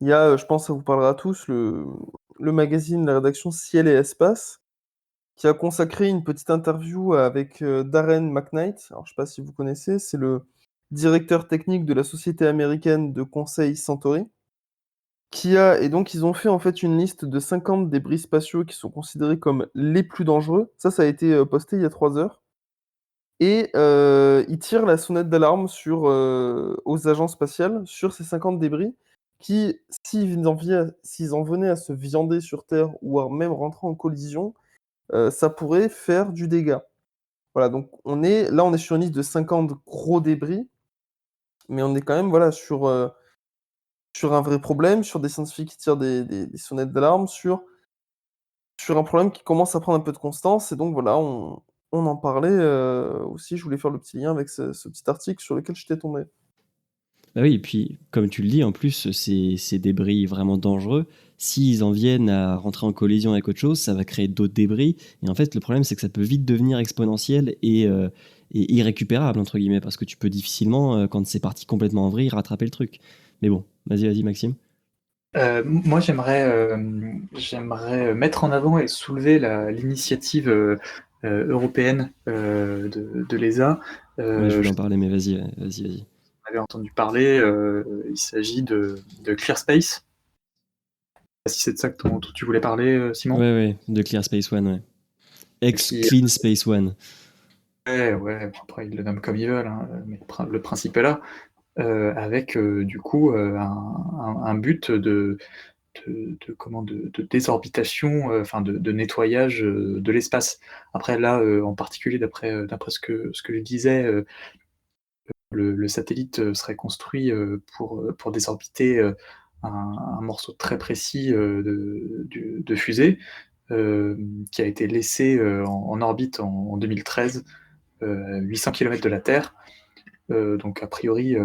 il y a, je pense que ça vous parlera à tous, le magazine, la rédaction Ciel et Espace, qui a consacré une petite interview avec Darren McKnight. Alors, je sais pas si vous connaissez, c'est le directeur technique de la société américaine de conseil Centauri, et donc ils ont fait en fait une liste de 50 débris spatiaux qui sont considérés comme les plus dangereux. Ça a été posté il y a 3 heures. Et ils tirent la sonnette d'alarme aux agences spatiales sur ces 50 débris qui, s'ils en venaient à se viander sur Terre ou à même rentrer en collision, ça pourrait faire du dégât. Voilà, donc on est sur une liste de 50 gros débris, mais on est quand même voilà, sur un vrai problème, sur des scientifiques qui tirent des sonnettes d'alarme, sur un problème qui commence à prendre un peu de constance. Et donc voilà, on en parlait aussi. Je voulais faire le petit lien avec ce petit article sur lequel j'étais tombé. Bah oui, et puis comme tu le dis, en plus, ces débris vraiment dangereux, s'ils en viennent à rentrer en collision avec autre chose, ça va créer d'autres débris. Et en fait, le problème, c'est que ça peut vite devenir exponentiel et irrécupérable, entre guillemets, parce que tu peux difficilement, quand c'est parti complètement en vrille, rattraper le truc. Mais bon, vas-y, Maxime. Moi, j'aimerais mettre en avant et soulever l'initiative européenne de l'ESA. Ouais, je voulais en parler, mais vas-y. On avait entendu parler, il s'agit de ClearSpace. Je sais pas si c'est de ça dont tu voulais parler, Simon. Ouais, de Clear Space One, ouais. Clean Space One. Ouais, après ils le nomment comme ils veulent, hein, mais le principe est là. Avec du coup un but de désorbitation, enfin de nettoyage de l'espace. Après là, en particulier d'après ce que je disais, le satellite serait construit pour désorbiter un morceau très précis de fusée qui a été laissé en orbite en 2013, 800 km de la Terre. Donc a priori,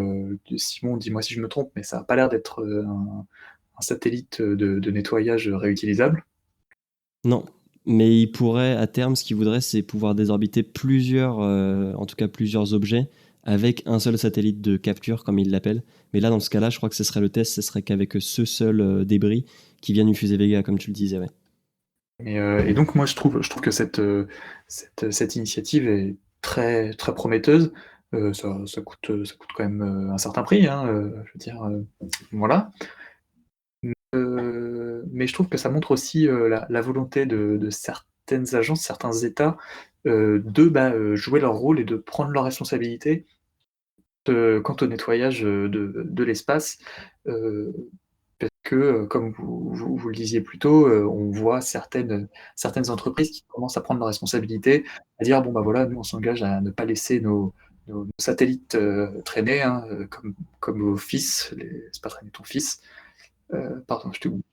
Simon, dis-moi si je me trompe, mais ça n'a pas l'air d'être un satellite de nettoyage réutilisable. Non, mais il pourrait, à terme, ce qu'il voudrait, c'est pouvoir désorbiter plusieurs objets avec un seul satellite de capture, comme il l'appelle. Mais là, dans ce cas-là, je crois que ce serait le test, ce serait qu'avec ce seul débris qui vient d'une fusée Vega, comme tu le disais. Ouais. Et donc moi, je trouve que cette initiative est très, très prometteuse. Ça coûte quand même un certain prix, hein, je veux dire, voilà. Mais je trouve que ça montre aussi la volonté de certaines agences, certains États, jouer leur rôle et de prendre leurs responsabilités quant au nettoyage de l'espace. Euh, Parce que, comme vous le disiez plus tôt, on voit certaines entreprises qui commencent à prendre leurs responsabilités, à dire bon bah voilà, nous on s'engage à ne pas laisser nos satellites traîner, hein, comme vos fils, c'est pas traîner ton fils. Pardon, je t'ai oublié.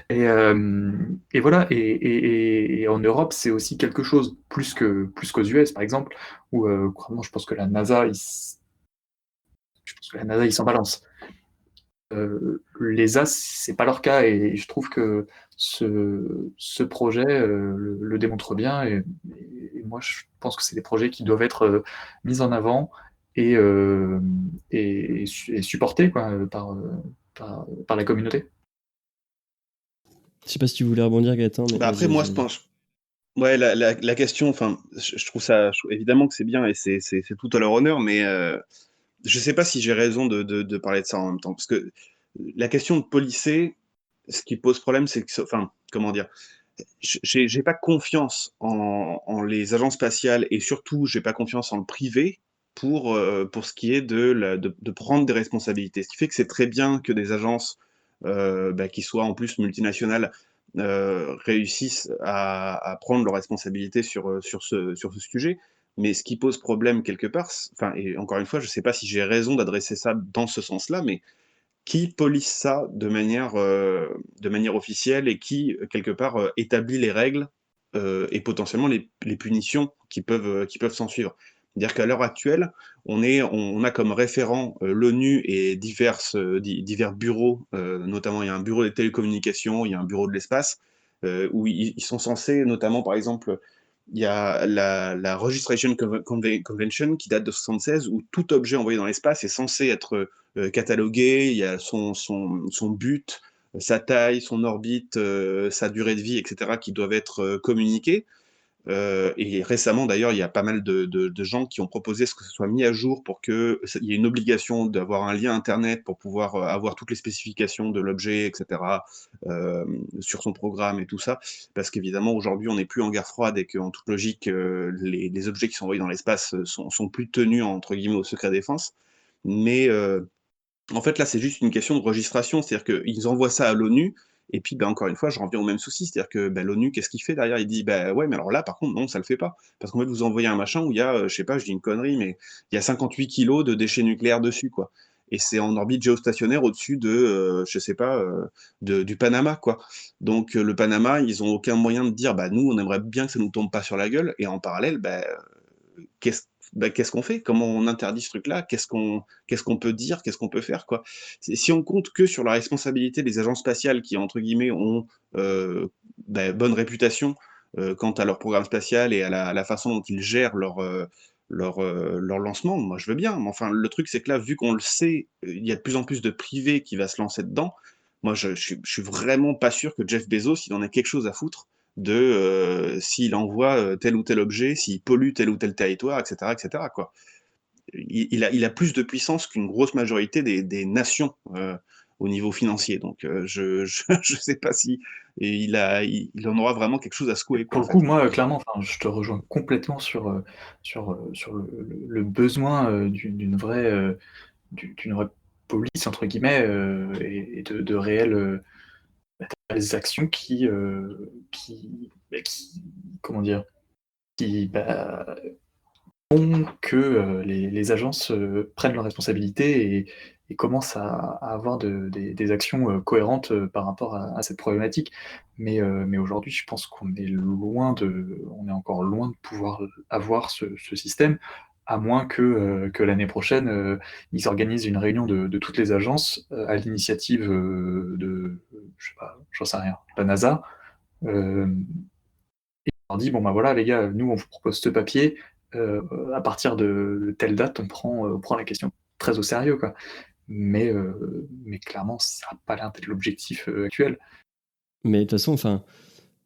Et voilà, et en Europe, c'est aussi quelque chose, plus qu'aux US, par exemple, où vraiment, je pense que la NASA, ils s'en balancent. Les As, c'est pas leur cas, et je trouve que ce projet le démontre bien, et moi, je pense que c'est des projets qui doivent être mis en avant et, euh, et supportés quoi, par la communauté. Je sais pas si tu voulais rebondir, Gaëtan, mais Bah vas-y, après, moi, vas-y, je vas-y. pense. Ouais, la question, enfin, je trouve ça, évidemment que c'est bien et c'est tout à leur honneur, mais je sais pas si j'ai raison de parler de ça en même temps, parce que la question de policer, ce qui pose problème, c'est que, enfin, comment dire, j'ai pas confiance en les agences spatiales et surtout, j'ai pas confiance en le privé pour ce qui est de prendre des responsabilités. Ce qui fait que c'est très bien que des agences qui soient en plus multinationales réussissent à prendre leurs responsabilités sur ce sujet. Mais ce qui pose problème quelque part, enfin, et encore une fois, je sais pas si j'ai raison d'adresser ça dans ce sens-là, mais qui police ça de manière officielle et qui, quelque part, établit les règles et potentiellement les punitions qui peuvent s'en suivre. C'est-à-dire qu'à l'heure actuelle, on a comme référent l'ONU et divers bureaux, notamment il y a un bureau des télécommunications, il y a un bureau de l'espace, où ils sont censés, notamment par exemple, il y a la Registration Convention qui date de 1976, où tout objet envoyé dans l'espace est censé être catalogué, il y a son but, sa taille, son orbite, sa durée de vie, etc., qui doivent être communiqués. Et récemment, d'ailleurs, il y a pas mal de gens qui ont proposé ce que ce soit mis à jour pour qu'il y ait une obligation d'avoir un lien Internet pour pouvoir avoir toutes les spécifications de l'objet, etc., euh, sur son programme et tout ça. Parce qu'évidemment, aujourd'hui, on n'est plus en guerre froide et qu'en toute logique, les objets qui sont envoyés dans l'espace sont plus tenus, entre guillemets, au secret défense. Mais en fait, là, c'est juste une question de registration, c'est-à-dire qu'ils envoient ça à l'ONU, et puis, ben, encore une fois, je reviens au même souci, c'est-à-dire que ben, l'ONU, qu'est-ce qu'il fait derrière? Il dit, ben ouais, mais alors là, par contre, non, ça le fait pas. Parce qu'en fait, vous envoyez un machin où il y a, je sais pas, je dis une connerie, mais il y a 58 kilos de déchets nucléaires dessus, quoi. Et c'est en orbite géostationnaire au-dessus de, je sais pas, du Panama, quoi. Donc, le Panama, ils ont aucun moyen de dire, bah, nous, on aimerait bien que ça nous tombe pas sur la gueule, et en parallèle, ben, qu'est-ce qu'est-ce qu'on fait? Comment on interdit ce truc-là? Qu'est-ce qu'on peut dire? Qu'est-ce qu'on peut faire, quoi? Si on compte que sur la responsabilité des agences spatiales qui, entre guillemets, ont bonne réputation quant à leur programme spatial et à la façon dont ils gèrent leur lancement, moi je veux bien. Mais enfin, le truc, c'est que là, vu qu'on le sait, il y a de plus en plus de privés qui va se lancer dedans. Moi, je suis vraiment pas sûr que Jeff Bezos, il en a quelque chose à foutre de s'il envoie tel ou tel objet, s'il pollue tel ou tel territoire, etc., etc., quoi. Il a plus de puissance qu'une grosse majorité nations au niveau financier. Donc, je sais pas si il en aura vraiment quelque chose à secouer, quoi, Pour en le coup, fait. moi, clairement, enfin, je te rejoins complètement sur le besoin d'une vraie police, entre guillemets, et de réelles actions comment dire, qui, font que les agences prennent leurs responsabilités et commencent à avoir des actions cohérentes par rapport à cette problématique. Mais aujourd'hui, je pense on est encore loin de pouvoir avoir ce système, à moins que l'année prochaine, ils organisent une réunion de toutes les agences à l'initiative je sais pas, j'en sais rien, la NASA. euh, on dit, bon, bah voilà, les gars, nous, on vous propose ce papier, à partir de telle date, on prend la question très au sérieux, quoi. Mais clairement, ça n'a pas l'air d'être l'objectif actuel. Mais de toute façon, enfin,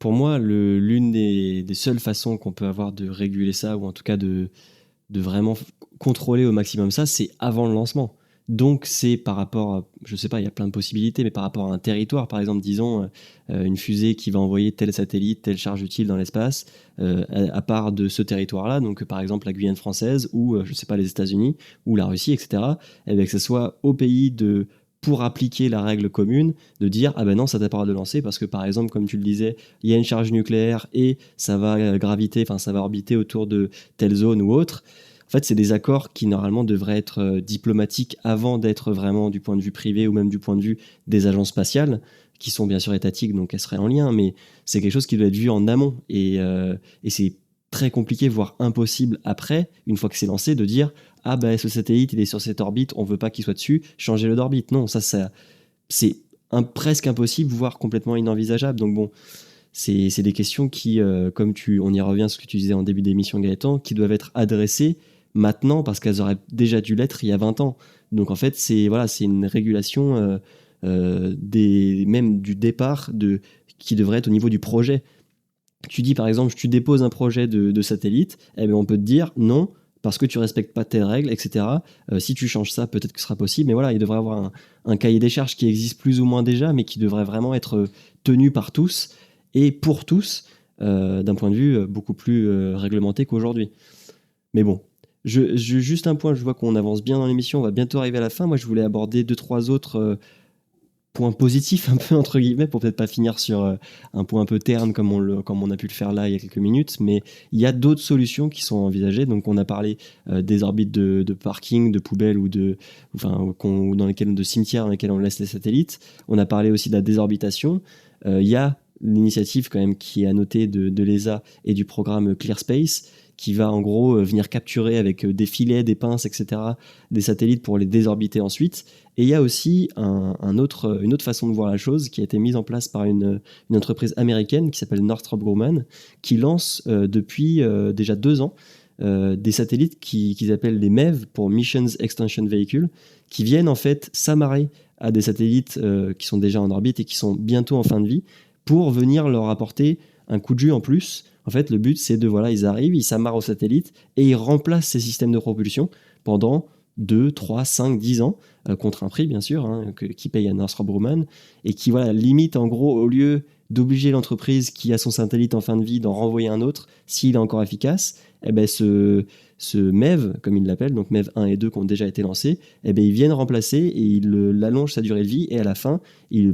pour moi, l'une des seules façons qu'on peut avoir de réguler ça, ou en tout cas de vraiment contrôler au maximum ça, c'est avant le lancement. Donc c'est par rapport, je sais pas, il y a plein de possibilités, mais par rapport à un territoire, par exemple, disons une fusée qui va envoyer tel satellite, telle charge utile dans l'espace, à part de ce territoire-là, donc par exemple la Guyane française ou je sais pas les États-Unis ou la Russie, etc. Et bien que ce soit au pays pour appliquer la règle commune, de dire ah ben non, ça t'a pas le droit de lancer parce que par exemple, comme tu le disais, il y a une charge nucléaire et ça va graviter, enfin ça va orbiter autour de telle zone ou autre. En fait, c'est des accords qui normalement devraient être diplomatiques avant d'être vraiment du point de vue privé ou même du point de vue des agences spatiales, qui sont bien sûr étatiques, donc elles seraient en lien, mais c'est quelque chose qui doit être vu en amont. Et c'est très compliqué, voire impossible après, une fois que c'est lancé, de dire ah ben ce satellite il est sur cette orbite, on veut pas qu'il soit dessus, changez-le d'orbite. Non, ça c'est presque impossible, voire complètement inenvisageable. Donc bon, c'est des questions qui, on y revient à ce que tu disais en début d'émission Gaëtan, qui doivent être adressées maintenant parce qu'elles auraient déjà dû l'être il y a 20 ans. Donc en fait, c'est une régulation même du départ qui devrait être au niveau du projet. Tu dis par exemple, tu déposes un projet de satellite, eh bien, on peut te dire non, parce que tu respectes pas tes règles, etc. Si tu changes ça, peut-être que ce sera possible, mais voilà, il devrait y avoir un cahier des charges qui existe plus ou moins déjà, mais qui devrait vraiment être tenu par tous et pour tous, d'un point de vue beaucoup plus réglementé qu'aujourd'hui. Mais bon, juste un point, je vois qu'on avance bien dans l'émission, on va bientôt arriver à la fin. Moi, je voulais aborder 2-3 autres point positif un peu entre guillemets pour peut-être pas finir sur un point un peu terne comme on a pu le faire là il y a quelques minutes, mais il y a d'autres solutions qui sont envisagées. Donc on a parlé des orbites de parking, de poubelles ou dans lesquelles, de cimetières dans lesquels on laisse les satellites. On a parlé aussi de la désorbitation. Il y a l'initiative quand même qui est à noter de l'ESA et du programme ClearSpace, qui va en gros venir capturer avec des filets, des pinces, etc., des satellites pour les désorbiter ensuite. Et il y a aussi une autre façon de voir la chose qui a été mise en place par une entreprise américaine qui s'appelle Northrop Grumman, qui lance depuis déjà 2 ans des satellites qu'ils appellent les MEV, pour Missions Extension Vehicle, qui viennent en fait s'amarrer à des satellites qui sont déjà en orbite et qui sont bientôt en fin de vie, pour venir leur apporter un coup de jus en plus. En fait, le but, c'est ils arrivent, ils s'amarrent au satellite et ils remplacent ces systèmes de propulsion pendant 2, 3, 5, 10 ans, contre un prix, bien sûr, qui paye à Northrop Grumman, et qui, limite, en gros, au lieu d'obliger l'entreprise qui a son satellite en fin de vie d'en renvoyer un autre, s'il est encore efficace, ce MEV, comme ils l'appellent, donc MEV 1 et 2 qui ont déjà été lancés, ils viennent remplacer et ils allongent sa durée de vie, et à la fin,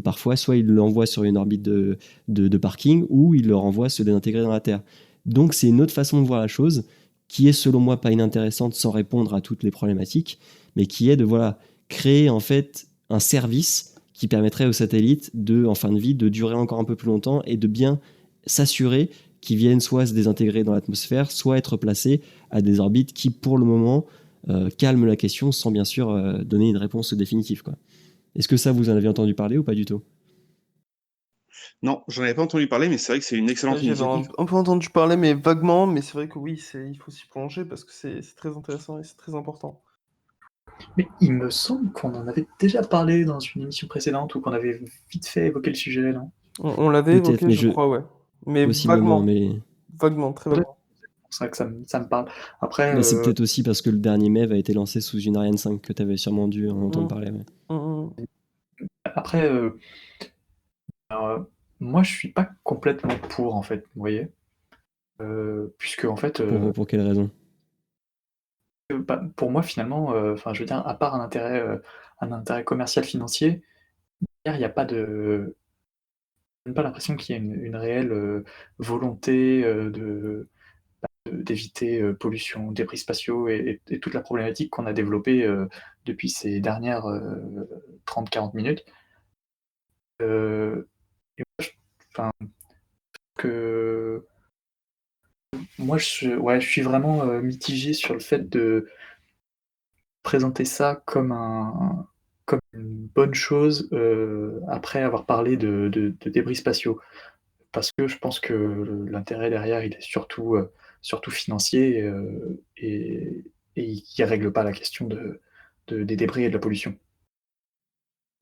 parfois, soit ils l'envoient sur une orbite de parking, ou ils le renvoient se désintégrer dans la Terre. Donc c'est une autre façon de voir la chose, qui est selon moi pas inintéressante sans répondre à toutes les problématiques, mais qui est de créer en fait un service qui permettrait aux satellites en fin de vie de durer encore un peu plus longtemps et de bien s'assurer qu'ils viennent soit se désintégrer dans l'atmosphère, soit être placés à des orbites qui, pour le moment, calment la question sans bien sûr donner une réponse définitive, quoi. Est-ce que ça, vous en avez entendu parler ou pas du tout ? Non, j'en avais pas entendu parler, mais c'est vrai que c'est une excellente J'avais initiative. un peu entendu parler, mais vaguement, mais c'est vrai que oui, il faut s'y plonger parce que c'est très intéressant et c'est très important. Mais il me semble qu'on en avait déjà parlé dans une émission précédente ou qu'on avait vite fait évoquer le sujet, non ? On l'avait Peut-être, évoqué, mais je crois, ouais. Mais possiblement, vaguement. mais Vaguement, très vaguement. C'est vrai que ça me parle. Après, bah, c'est peut-être aussi parce que le dernier MEV a été lancé sous une Ariane 5 que tu avais sûrement dû en entendre parler. Ouais. après moi, je suis pas complètement pour, en fait, vous voyez, puisque en fait, Pour quelle raison ? pour moi, finalement, je veux dire, à part un intérêt commercial financier, il n'y a pas de, j'ai pas l'impression qu'il y ait une réelle volonté d'éviter pollution, débris spatiaux et toute la problématique qu'on a développée depuis ces dernières 30-40 minutes. Et que moi, je suis vraiment mitigé sur le fait de présenter ça comme une bonne chose après avoir parlé de débris spatiaux. Parce que je pense que l'intérêt derrière, il est surtout financier et il ne règle pas la question des débris et de la pollution.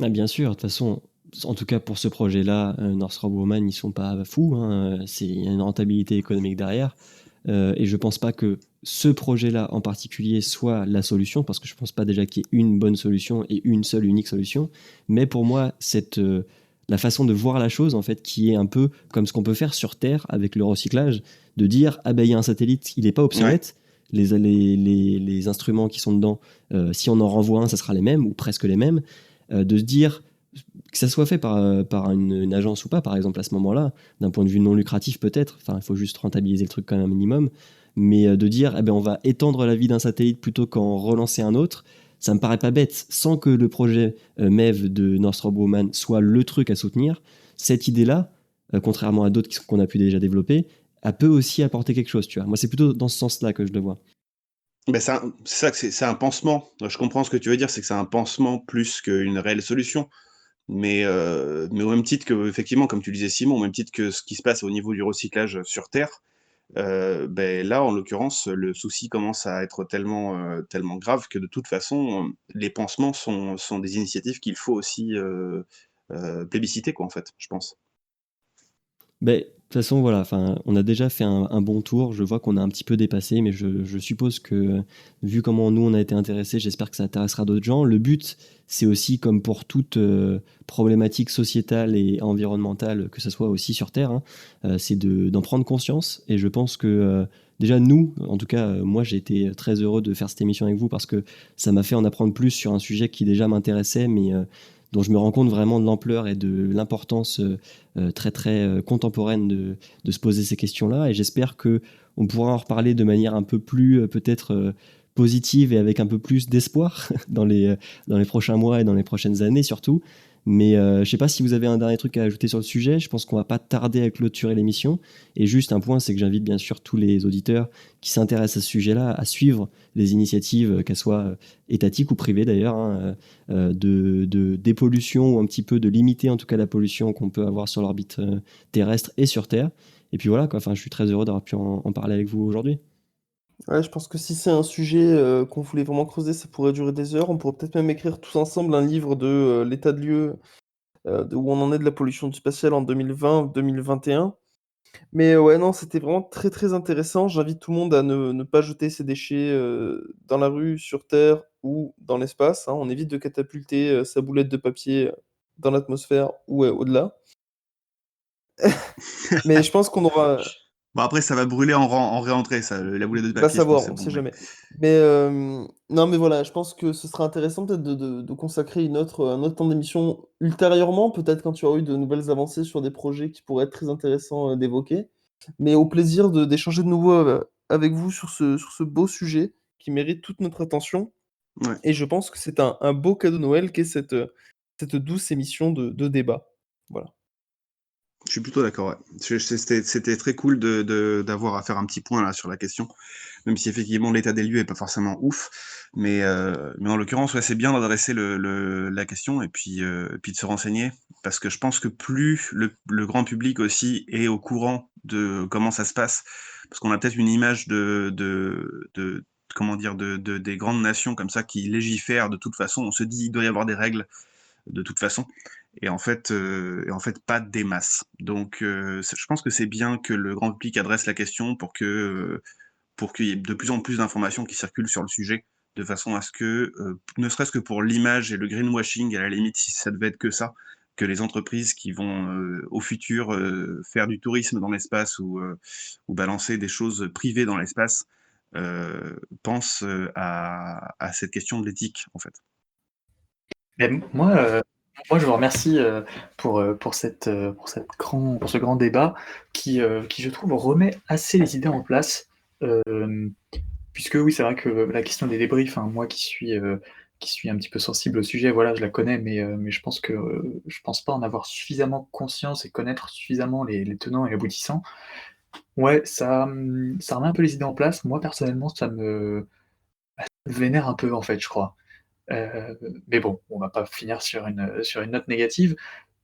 Ah, bien sûr, de toute façon, en tout cas pour ce projet-là, Northrop Grumman, ils sont pas fous, hein, il y a une rentabilité économique derrière. Et je pense pas que ce projet-là en particulier soit la solution, parce que je pense pas déjà qu'il y ait une bonne solution et une seule unique solution. Mais pour moi, la façon de voir la chose, en fait, qui est un peu comme ce qu'on peut faire sur Terre avec le recyclage, de dire ah ben il y a un satellite, il n'est pas obsolète. Les instruments qui sont dedans, si on en renvoie un, ça sera les mêmes ou presque les mêmes. De se dire que ça soit fait par une agence ou pas, par exemple, à ce moment-là, d'un point de vue non lucratif peut-être, enfin, il faut juste rentabiliser le truc quand même un minimum, mais de dire, eh ben, on va étendre la vie d'un satellite plutôt qu'en relancer un autre, ça me paraît pas bête, sans que le projet MEV de Northrop Grumman soit le truc à soutenir. Cette idée-là, contrairement à d'autres qu'on a pu déjà développer, elle peut aussi apporter quelque chose, tu vois. Moi, c'est plutôt dans ce sens-là que je le vois. Ben c'est ça que c'est un pansement. Je comprends ce que tu veux dire, c'est que c'est un pansement plus qu'une réelle solution. Mais au même titre que, effectivement, comme tu disais Simon, au même titre que ce qui se passe au niveau du recyclage sur Terre, ben là, en l'occurrence, le souci commence à être tellement grave que de toute façon, les pansements sont des initiatives qu'il faut aussi plébisciter, quoi, en fait, je pense. Ben, de toute façon, voilà, on a déjà fait un bon tour. Je vois qu'on a un petit peu dépassé, mais je suppose que, vu comment nous on a été intéressés, j'espère que ça intéressera d'autres gens. Le but, c'est aussi, comme pour toute problématique sociétale et environnementale, que ce soit aussi sur Terre, hein, c'est d'en prendre conscience. Et je pense que, déjà, nous, en tout cas, moi, j'ai été très heureux de faire cette émission avec vous parce que ça m'a fait en apprendre plus sur un sujet qui déjà m'intéressait, mais dont je me rends compte vraiment de l'ampleur et de l'importance très très contemporaine de se poser ces questions-là. Et j'espère que on pourra en reparler de manière un peu plus peut-être positive et avec un peu plus d'espoir dans les prochains mois et dans les prochaines années surtout. Mais je ne sais pas si vous avez un dernier truc à ajouter sur le sujet. Je pense qu'on va pas tarder à clôturer l'émission. Et juste un point, c'est que j'invite bien sûr tous les auditeurs qui s'intéressent à ce sujet-là à suivre les initiatives, qu'elles soient étatiques ou privées d'ailleurs, hein, de dépollution ou un petit peu de limiter en tout cas la pollution qu'on peut avoir sur l'orbite terrestre et sur Terre. Et puis voilà, quoi. Enfin, je suis très heureux d'avoir pu en parler avec vous aujourd'hui. Ouais, je pense que si c'est un sujet qu'on voulait vraiment creuser, ça pourrait durer des heures. On pourrait peut-être même écrire tous ensemble un livre de l'état de lieu, où on en est de la pollution du spatial en 2020-2021. Mais ouais, non, c'était vraiment très très intéressant. J'invite tout le monde à ne pas jeter ses déchets dans la rue, sur Terre ou dans l'espace, hein. On évite de catapulter sa boulette de papier dans l'atmosphère ou au-delà. Mais je pense qu'on aura, Bon, après, ça va brûler en réentrée, ça, la boulette de va papier, je pense savoir, que c'est on bon. sait jamais. Mais non, mais voilà, je pense que ce sera intéressant peut-être de consacrer un autre temps d'émission ultérieurement, peut-être quand tu auras eu de nouvelles avancées sur des projets qui pourraient être très intéressants d'évoquer. Mais au plaisir d'échanger de nouveau avec vous sur ce beau sujet qui mérite toute notre attention. Ouais. Et je pense que c'est un beau cadeau de Noël qu'est cette douce émission de débat. Voilà. Je suis plutôt d'accord, ouais. C'était très cool d'avoir à faire un petit point là sur la question, même si effectivement l'état des lieux est pas forcément ouf, mais en l'occurrence, ouais, c'est bien d'adresser la question et puis de se renseigner, parce que je pense que plus le grand public aussi est au courant de comment ça se passe, parce qu'on a peut-être une image comment dire, des grandes nations comme ça qui légifèrent de toute façon, on se dit il doit y avoir des règles de toute façon. Et en fait, pas des masses. Donc, je pense que c'est bien que le grand public adresse la question pour qu'il y ait de plus en plus d'informations qui circulent sur le sujet, de façon à ce que, ne serait-ce que pour l'image et le greenwashing, à la limite, si ça devait être que ça, que les entreprises qui vont au futur faire du tourisme dans l'espace ou balancer des choses privées dans l'espace, pensent à cette question de l'éthique, en fait. Mais moi, je vous remercie pour ce grand débat qui, je trouve, remet assez les idées en place. Euh, Puisque oui, c'est vrai que la question des débris, enfin, moi qui suis un petit peu sensible au sujet, voilà, je la connais, mais je pense que je pense pas en avoir suffisamment conscience et connaître suffisamment les tenants et aboutissants. Ouais, ça remet un peu les idées en place. Moi, personnellement, ça me vénère un peu, en fait, je crois. Euh, mais bon, on va pas finir sur une note négative.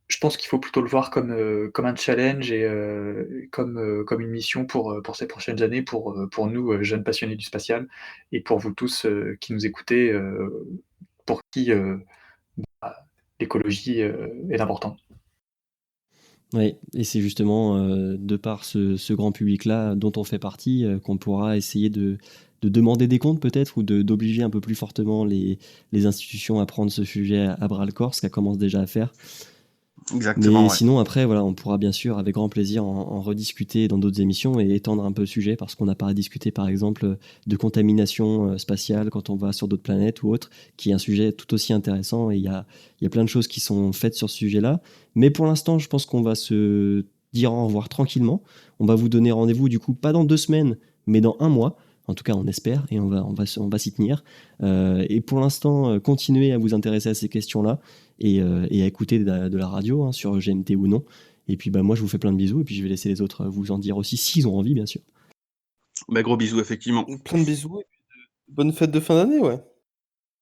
Je pense qu'il faut plutôt le voir comme un challenge et comme une mission pour ces prochaines années, pour nous, jeunes passionnés du spatial, et pour vous tous qui nous écoutez, pour qui l'écologie est important. Oui, et c'est justement de par ce grand public-là dont on fait partie qu'on pourra essayer de demander des comptes peut-être ou d'obliger un peu plus fortement les institutions à prendre ce sujet à bras le corps, ce qu'elles commencent déjà à faire. Exactement, Mais ouais. sinon, après, voilà, on pourra bien sûr, avec grand plaisir, en rediscuter dans d'autres émissions et étendre un peu le sujet parce qu'on n'a pas à discuter, par exemple, de contamination spatiale quand on va sur d'autres planètes ou autre, qui est un sujet tout aussi intéressant et il y a plein de choses qui sont faites sur ce sujet-là. Mais pour l'instant, je pense qu'on va se dire au revoir tranquillement. On va vous donner rendez-vous, du coup, pas dans 2 semaines, mais dans 1 mois. En tout cas, on espère et on va s'y tenir. Et pour l'instant, continuez à vous intéresser à ces questions-là et à écouter de la radio, hein, sur GMT ou non. Et puis moi, je vous fais plein de bisous et puis je vais laisser les autres vous en dire aussi s'ils ont envie, bien sûr. Bah, gros bisous, effectivement. Plein de bisous et puis bonne fête de fin d'année, ouais.